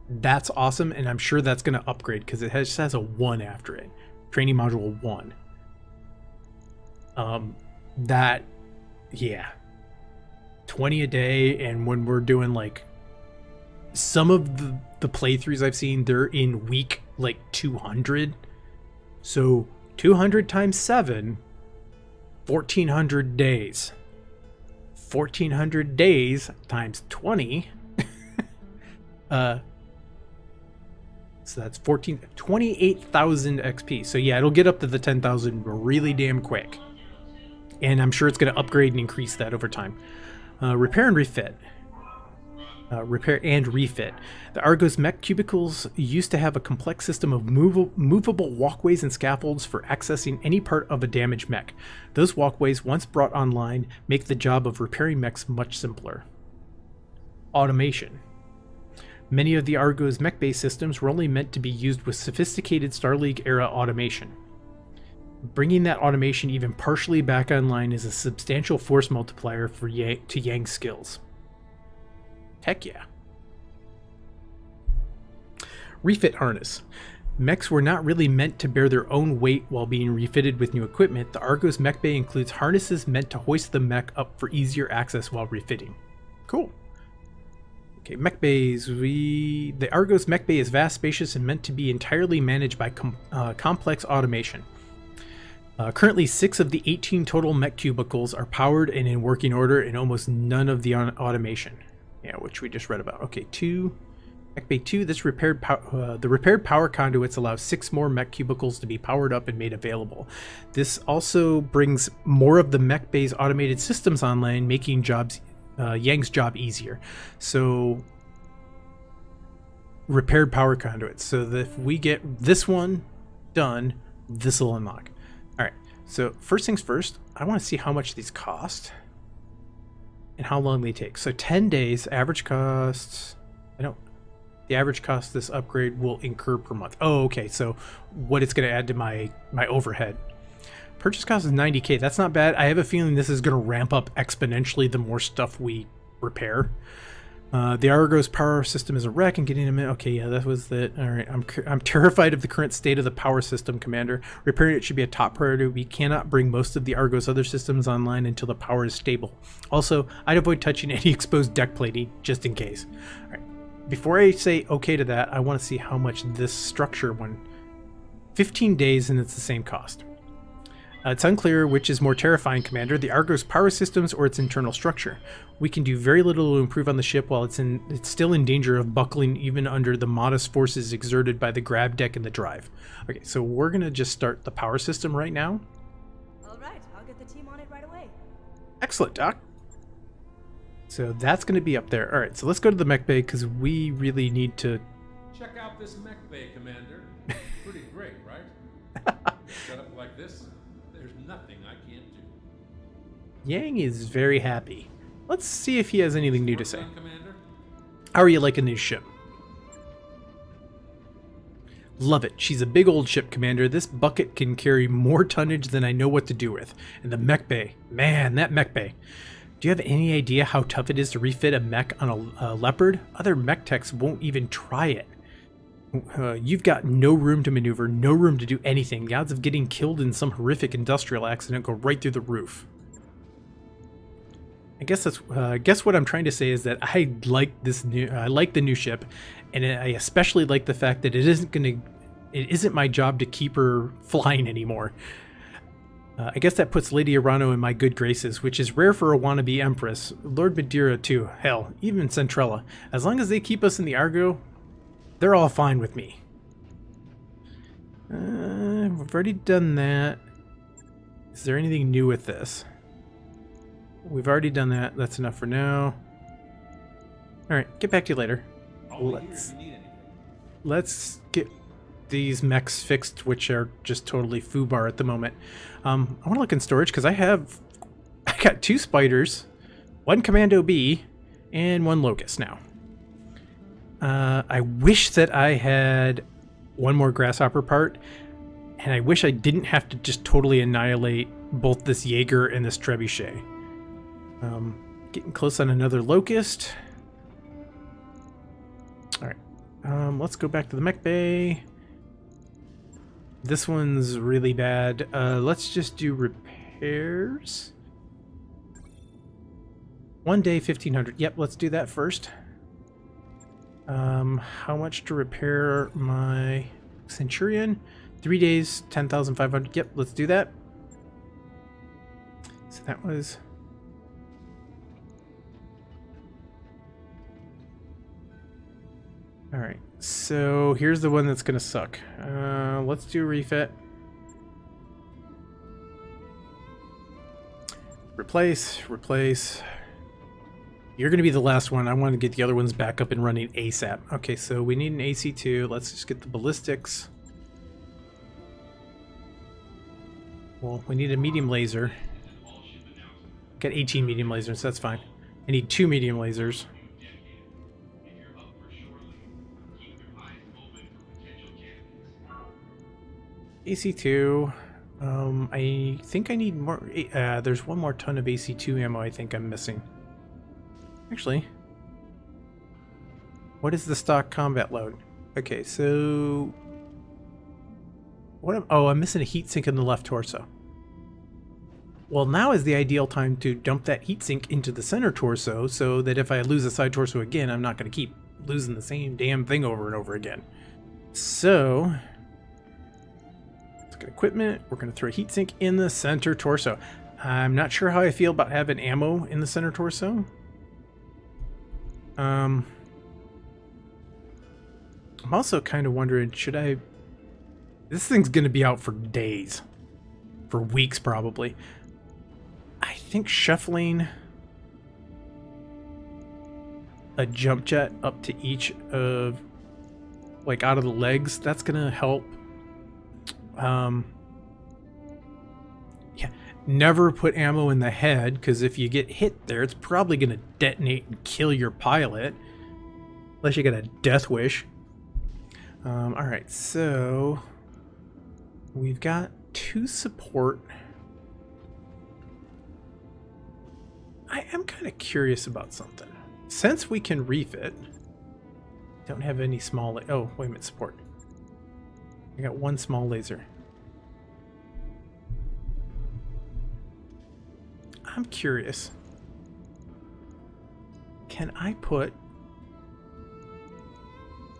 That's awesome, and I'm sure that's going to upgrade because it just has a 1 after it. Training module 1. Yeah. 20 a day, and when we're doing like some of the playthroughs I've seen, they're in week like 200. So 200 times 7, 1400 days. 1400 days times 20. So that's 28,000 XP. So yeah, it'll get up to the 10,000 really damn quick. And I'm sure it's going to upgrade and increase that over time. Repair and refit. Repair and refit. The Argo's mech cubicles used to have a complex system of movable walkways and scaffolds for accessing any part of a damaged mech. Those walkways, once brought online, make the job of repairing mechs much simpler. Automation. Many of the Argo's mech-based systems were only meant to be used with sophisticated Star League-era automation. Bringing that automation even partially back online is a substantial force multiplier for Yang's skills. Heck yeah. Refit harness. Mechs were not really meant to bear their own weight while being refitted with new equipment. The Argo's mech bay includes harnesses meant to hoist the mech up for easier access while refitting. Cool. Okay, mech bays. The Argo's mech bay is vast, spacious, and meant to be entirely managed by complex automation. Currently, 6 of the 18 total mech cubicles are powered and in working order, and almost none of the automation. Yeah, which we just read about. Okay, 2. Mech Bay 2, the repaired power conduits allow 6 more mech cubicles to be powered up and made available. This also brings more of the mech bay's automated systems online, making Yang's job easier. So, repaired power conduits. So that if we get this one done, this will unlock. Alright, so first things first, I want to see how much these cost and how long they take. So 10 days, average costs, the average cost this upgrade will incur per month. Oh, okay, so what it's going to add to my overhead. Purchase cost is 90k, that's not bad. I have a feeling this is going to ramp up exponentially the more stuff we repair. The Argo's power system is a wreck and getting a minute. Okay, yeah, that was it. All right, I'm terrified of the current state of the power system, Commander. Repairing it should be a top priority. We cannot bring most of the Argo's other systems online until the power is stable. Also, I'd avoid touching any exposed deck plating just in case. All right, before I say okay to that, I want to see how much this structure 15 days and it's the same cost. It's unclear which is more terrifying, Commander, the Argo's power systems or its internal structure. We can do very little to improve on the ship while it's still in danger of buckling even under the modest forces exerted by the grab deck and the drive. Okay, so we're going to just start the power system right now. All right, I'll get the team on it right away. Excellent, Doc. So that's going to be up there. All right, so let's go to the mech bay because we really need to... Check out this mech bay, Commander. Pretty great, right? Set up like this, there's nothing I can't do. Yang is very happy. Let's see if he has anything new to say. Work done, Commander? How are you liking this ship? Love it. She's a big old ship, Commander. This bucket can carry more tonnage than I know what to do with. And the mech bay. Man, that mech bay. Do you have any idea how tough it is to refit a mech on a Leopard? Other mech techs won't even try it. You've got no room to maneuver, no room to do anything. The odds of getting killed in some horrific industrial accident go right through the roof. I guess that's. Guess what I'm trying to say is that I like this new. I like the new ship, and I especially like the fact that it isn't my job to keep her flying anymore. I guess that puts Lady Arano in my good graces, which is rare for a wannabe empress. Lord Madeira too. Hell, even Centrella. As long as they keep us in the Argo, they're all fine with me. We've already done that. Is there anything new with this? We've already done that. That's enough for now. Alright, get back to you later. Let's get these mechs fixed, which are just totally foobar at the moment. I want to look in storage because I got 2 spiders, 1 Commando B, and 1 Locust now. I wish that I had 1 more Grasshopper part, and I wish I didn't have to just totally annihilate both this Jaeger and this Trebuchet. Getting close on another Locust. Alright, let's go back to the mech bay. This one's really bad. Let's just do repairs. 1 day, 1,500. Yep, let's do that first. How much to repair my Centurion? 3 days, 10,500. Yep, let's do that. So that was... Alright, so here's the one that's gonna suck. Let's do refit. Replace. You're gonna be the last one. I want to get the other ones back up and running ASAP. Okay, so we need an AC2. Let's just get the ballistics. Well, we need a medium laser. Got 18 medium lasers, that's fine. I need 2 medium lasers. AC2. I think I need more. There's 1 more ton of AC2 ammo I think I'm missing. Actually, what is the stock combat load? Okay, so I'm missing a heatsink in the left torso. Well, now is the ideal time to dump that heatsink into the center torso so that if I lose a side torso again, I'm not going to keep losing the same damn thing over and over again. So, let's get equipment. We're going to throw a heatsink in the center torso. I'm not sure how I feel about having ammo in the center torso. I'm also kind of wondering, should I... This thing's going to be out for days. For weeks, probably. I think shuffling a jump jet up to each of... like, out of the legs, that's going to help. Yeah, never put ammo in the head, because if you get hit there, it's probably going to detonate and kill your pilot. Unless you got a death wish. Alright, so... we've got 2 support. I am kind of curious about something. Since we can refit... don't have any small... oh, wait a minute, support. I got 1 small laser. I'm curious. Can I put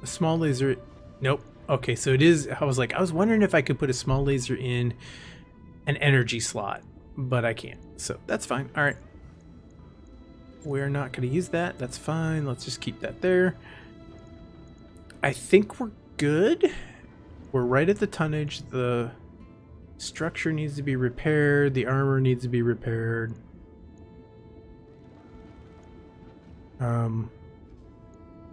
a small laser... Nope. Okay, so it is... I was wondering if I could put a small laser in an energy slot, but I can't. So that's fine. All right. We're not going to use that. That's fine. Let's just keep that there. I think we're good. We're right at the tonnage. The structure needs to be repaired. The armor needs to be repaired.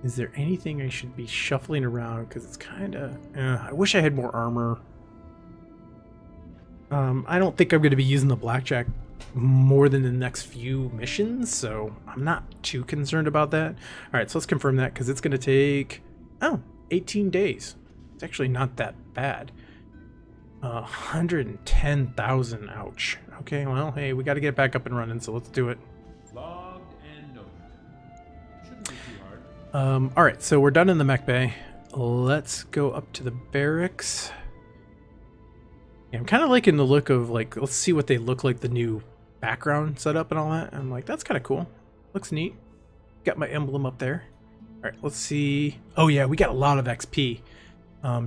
Is there anything I should be shuffling around? Because it's kind of... I wish I had more armor. I don't think I'm going to be using the blackjack more than the next few missions, so I'm not too concerned about that. All right, so let's confirm that, because it's going to take... 18 days. It's actually not that bad. 110,000. Ouch. Okay, well, hey, we got to get back up and running, so let's do it. Logged and noted. Shouldn't be too hard. All right, so we're done in the mech bay. Let's go up to the barracks. Yeah, I'm kind of liking the look of, like, let's see what they look like, the new background setup and all that. I'm like, that's kind of cool. Looks neat. Got my emblem up there. All right, let's see. Oh yeah, we got a lot of XP.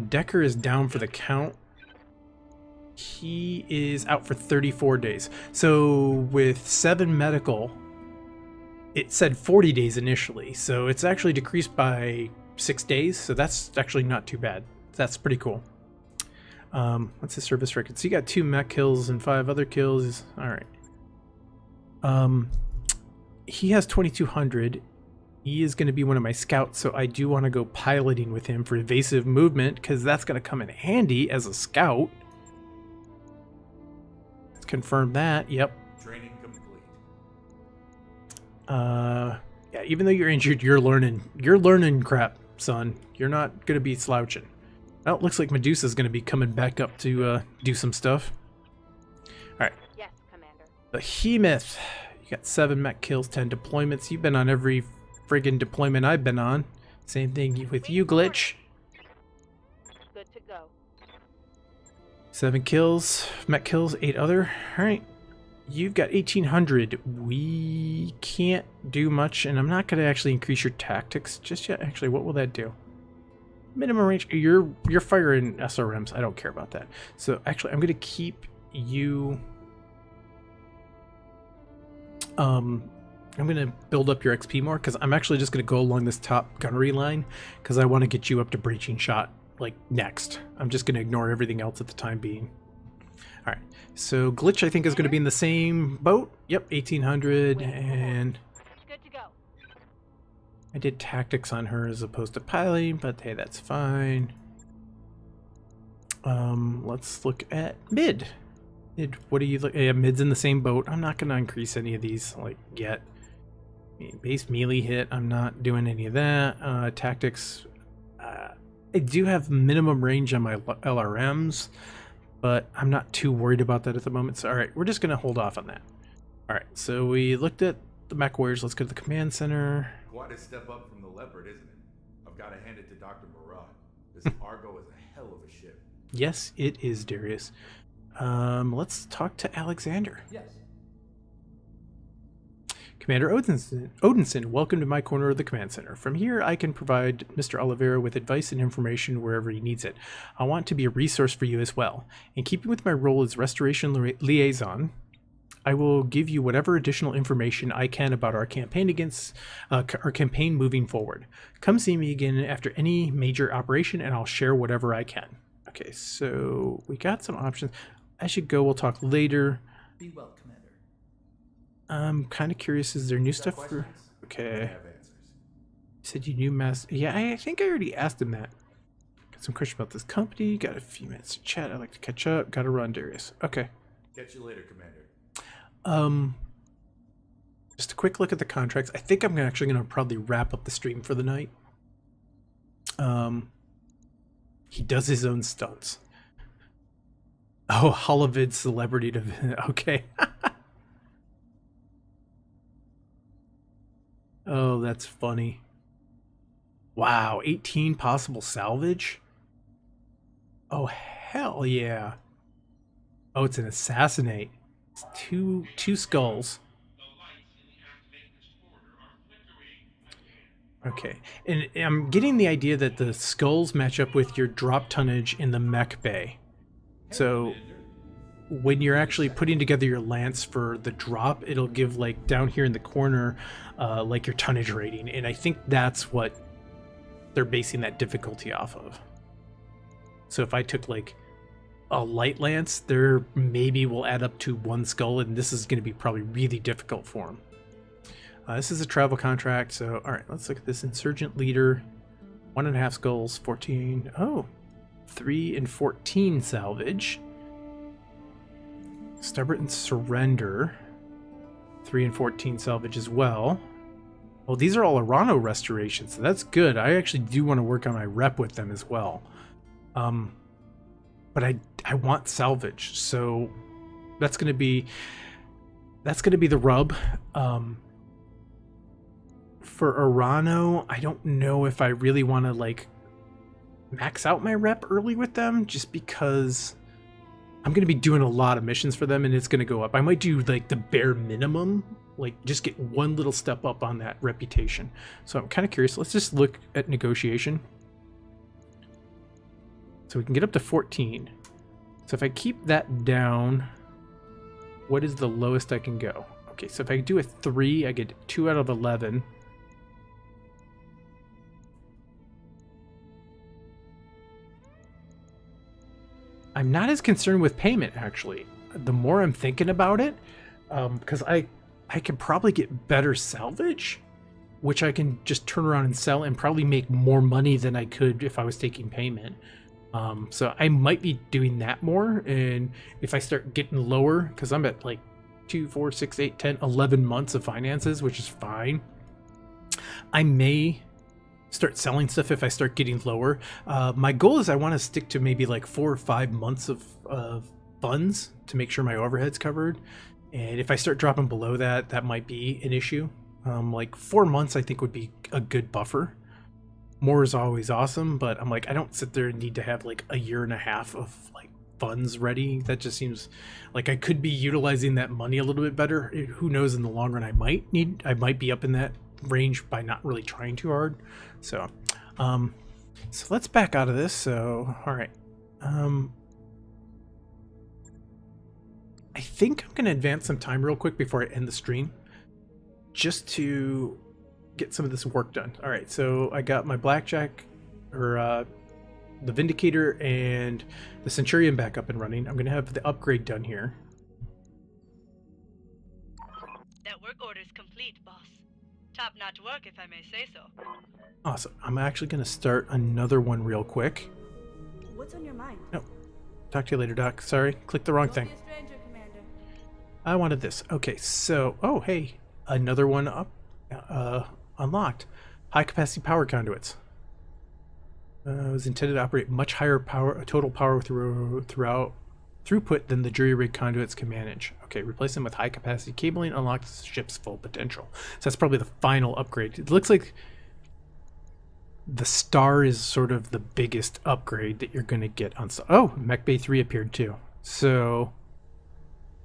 Decker is down for the count. He is out for 34 days. So with 7 medical, it said 40 days initially. So it's actually decreased by 6 days. So that's actually not too bad. That's pretty cool. What's his service record? So you got 2 mech kills and 5 other kills. All right. He has 2,200. He is going to be one of my scouts, so I do want to go piloting with him for evasive movement, because that's going to come in handy as a scout. Let's confirm that. Yep. Training complete. Yeah, even though you're injured, you're learning crap, son. You're not going to be slouching. Well, it looks like Medusa's going to be coming back up to do some stuff. All right. Yes, Commander. Behemoth. You got 7 mech kills, 10 deployments. You've been on every friggin' deployment I've been on. Same thing with you, Glitch. Good to go. 7 kills, mech kills, 8 other. Alright. You've got 1,800. We can't do much, and I'm not going to actually increase your tactics just yet. Actually, what will that do? Minimum range. You're firing SRMs. I don't care about that. So, actually, I'm going to keep you... I'm going to build up your XP more, because I'm actually just going to go along this top gunnery line, because I want to get you up to breaching shot, like, next. I'm just going to ignore everything else at the time being. Alright, so Glitch, I think, is going to be in the same boat. Yep, 1,800, and... Good to go. I did tactics on her as opposed to piloting, but hey, that's fine. Let's look at mid. Mid, what do you look? Yeah, mid's in the same boat. I'm not going to increase any of these, like, yet. Base melee hit, I'm not doing any of that. Tactics, I do have minimum range on my LRMs, but I'm not too worried about that at the moment. So, all right, we're just going to hold off on that. All right, so we looked at the mech warriors. Let's go to the command center. Quite a step up from the Leopard, isn't it? I've got to hand it to Dr. Murad. This Argo is a hell of a ship. Yes, it is, Darius. Let's talk to Alexander. Yes. Commander Odinson, welcome to my corner of the command center. From here, I can provide Mr. Oliveira with advice and information wherever he needs it. I want to be a resource for you as well. In keeping with my role as restoration liaison, I will give you whatever additional information I can about our campaign moving forward. Come see me again after any major operation, and I'll share whatever I can. Okay, so we got some options. I should go. We'll talk later. Be well, Commander. I'm kind of curious. Is there new stuff for... Okay. I have answers. You said you knew mass... Yeah, I think I already asked him that. Got some questions about this company. Got a few minutes to chat. I'd like to catch up. Got to run, Darius. Okay. Catch you later, Commander. Just a quick look at the contracts. I think I'm actually going to probably wrap up the stream for the night. He does his own stunts. Oh, Holovid celebrity to... Okay. Oh, that's funny. Wow, 18 possible salvage? Oh, hell yeah. Oh, it's an assassinate. It's two skulls. Okay, and I'm getting the idea that the skulls match up with your drop tonnage in the mech bay. So, when you're actually putting together your lance for the drop, it'll give like down here in the corner, like your tonnage rating. And I think that's what they're basing that difficulty off of. So if I took like a light lance, there maybe will add up to 1 skull, and this is going to be probably really difficult for him. This is a travel contract, so all right, let's look at this. Insurgent leader, 1.5 skulls, 14. Oh, 3 and 14 salvage. Stubborn surrender, 3 and 14 salvage as well. Well, these are all Arano Restoration, so that's good. I actually do want to work on my rep with them as well. But I want salvage, so that's gonna be the rub. For Arano, I don't know if I really want to like max out my rep early with them, just because I'm gonna be doing a lot of missions for them, and it's gonna go up. I might do like the bare minimum, like just get 1 little step up on that reputation. So I'm kind of curious. Let's just look at negotiation. So we can get up to 14. So if I keep that down, what is the lowest I can go? Okay, so if I do a 3, I get 2 out of 11. I'm not as concerned with payment, actually. The more I'm thinking about it, because I can probably get better salvage, which I can just turn around and sell and probably make more money than I could if I was taking payment. So I might be doing that more, and if I start getting lower, because I'm at like 2, 4, 6, 8, 10, 11 months of finances, which is fine, I may start selling stuff if I start getting lower. My goal is I want to stick to maybe like 4 or 5 months of funds to make sure my overhead's covered, and if I start dropping below that, that might be an issue. Like 4 months I think would be a good buffer. More is always awesome, but I'm like, I don't sit there and need to have like a 1.5 years of like funds ready. That just seems like I could be utilizing that money a little bit better. Who knows, in the long run I might be up in that range by not really trying too hard. So so let's back out of this. So all right, I think I'm gonna advance some time real quick before I end the stream, just to get some of this work done. All right, so I got my blackjack, or the Vindicator and the Centurion back up and running. I'm gonna have the upgrade done here. That work order is complete, boss. Top-notch work, if I may say so. Awesome. I'm actually gonna start another one real quick. What's on your mind? No, talk to you later, Doc. Sorry, clicked the wrong thing. Don't be a stranger, Commander. I wanted this. Okay, so oh hey, another one up, unlocked. High capacity power conduits. Was intended to operate much higher power, total power throughput than the jury rig conduits can manage. Okay, replace them with high capacity cabling, unlocks the ship's full potential. So that's probably the final upgrade. It looks like the Star is sort of the biggest upgrade that you're going to get on. Oh, Mech Bay 3 appeared too. So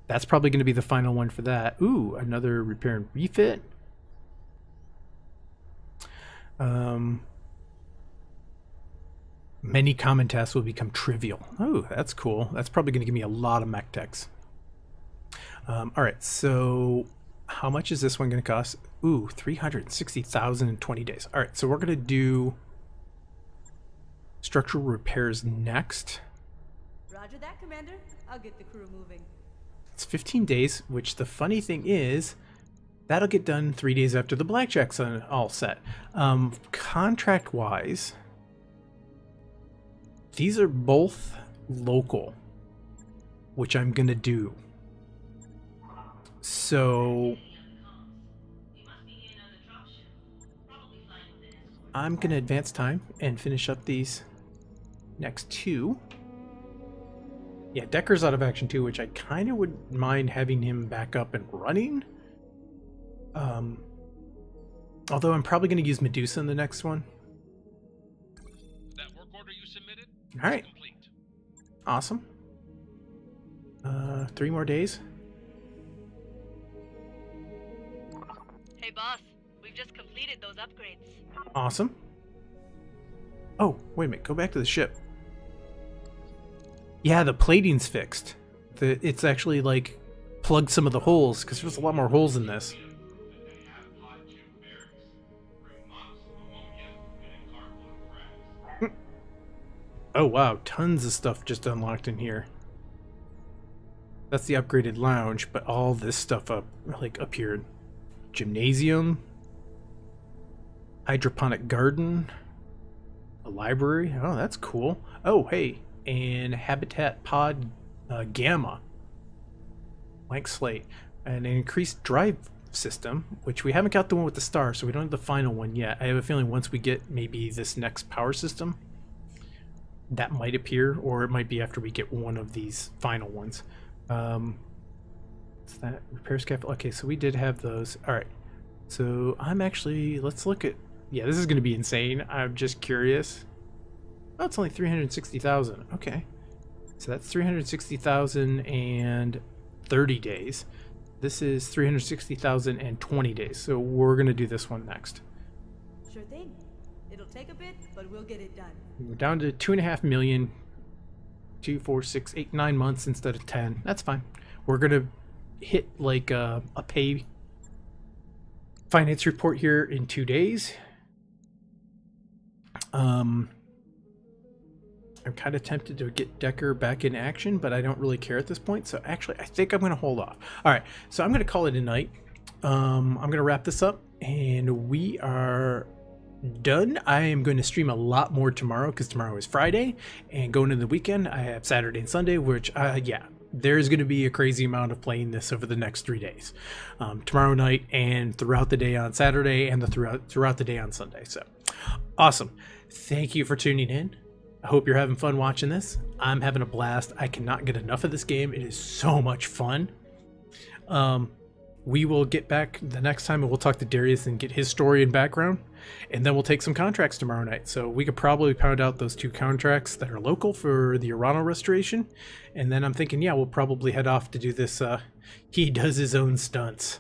that's probably going to be the final one for that. Ooh, another repair and refit. Many common tasks will become trivial. Oh, that's cool. That's probably going to give me a lot of mech techs. All right, so how much is this one going to cost? Ooh, 360,000 in 20 days. All right, so we're going to do structural repairs next. Roger that, Commander. I'll get the crew moving. It's 15 days, which the funny thing is, that'll get done 3 days after the blackjack's all set. Contract-wise, these are both local, which I'm going to do. So I'm going to advance time and finish up these next 2. Yeah, Decker's out of action too, which I kind of would mind having him back up and running. Although I'm probably going to use Medusa in the next one. That work order you submitted All right. is complete. Awesome. 3 more days. Hey, boss. We've just completed those upgrades. Awesome. Oh, wait a minute. Go back to the ship. Yeah, the plating's fixed. that it's actually like plugged some of the holes, because there's a lot more holes in this. Oh wow, tons of stuff just unlocked in here. That's the upgraded lounge, but all this stuff appeared. Gymnasium, hydroponic garden, a library. Oh, that's cool. Oh, hey, and habitat pod gamma. Blank slate. And an increased drive system, which we haven't got the one with the star, so we don't have the final one yet. I have a feeling once we get maybe this next power system, that might appear, or it might be after we get one of these final ones. What's that? Repair scaffold. Okay, so we did have those. All right. So I'm actually, let's look at, yeah, this is going to be insane. I'm just curious. Oh, it's only 360,000. Okay. So that's 360,000 and 30 days. This is 360,000 and 20 days. So we're going to do this one next. Sure thing. It'll take a bit, but we'll get it done. We're down to 2.5 million. 2, 4, 6, 8, 9 months instead of 10. That's fine. We're gonna hit like a pay finance report here in 2 days. I'm kind of tempted to get Decker back in action, but I don't really care at this point. So actually, I think I'm gonna hold off. All right, so I'm gonna call it a night. I'm gonna wrap this up, and we are done. I am going to stream a lot more tomorrow because tomorrow is Friday, and going into the weekend I have Saturday and Sunday, which yeah, there's going to be a crazy amount of playing this over the next 3 days, tomorrow night and throughout the day on Saturday, and throughout the day on Sunday. So awesome. Thank you for tuning in. I hope you're having fun watching this. I'm having a blast. I cannot get enough of this game. It is so much fun. We will get back the next time and we'll talk to Darius and get his story and background. And then we'll take some contracts tomorrow night. So we could probably pound out those 2 contracts that are local for the Arano Restoration. And then I'm thinking, yeah, we'll probably head off to do this. He does his own stunts.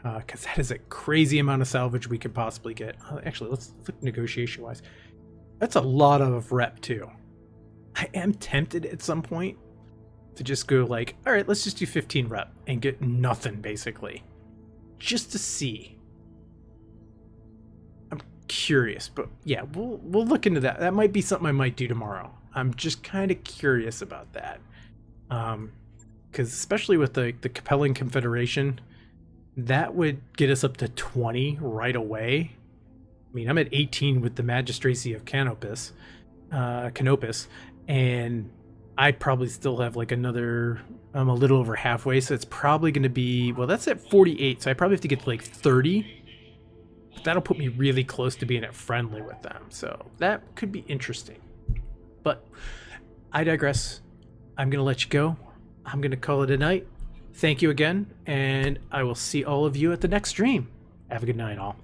Because that is a crazy amount of salvage we could possibly get. Actually, let's look negotiation-wise. That's a lot of rep, too. I am tempted at some point to just go like, all right, let's just do 15 rep and get nothing, basically. Just to see. I'm curious, but yeah, we'll look into that. That might be something I might do tomorrow. I'm just kind of curious about that. Because especially with the Capellan Confederation, that would get us up to 20 right away. I mean, I'm at 18 with the Magistracy of Canopus, and I probably still have like another, I'm a little over halfway, so it's probably going to be, well, that's at 48, so I probably have to get to like 30. But that'll put me really close to being at friendly with them, so that could be interesting. But I digress. I'm going to let you go. I'm going to call it a night. Thank you again, and I will see all of you at the next stream. Have a good night, all.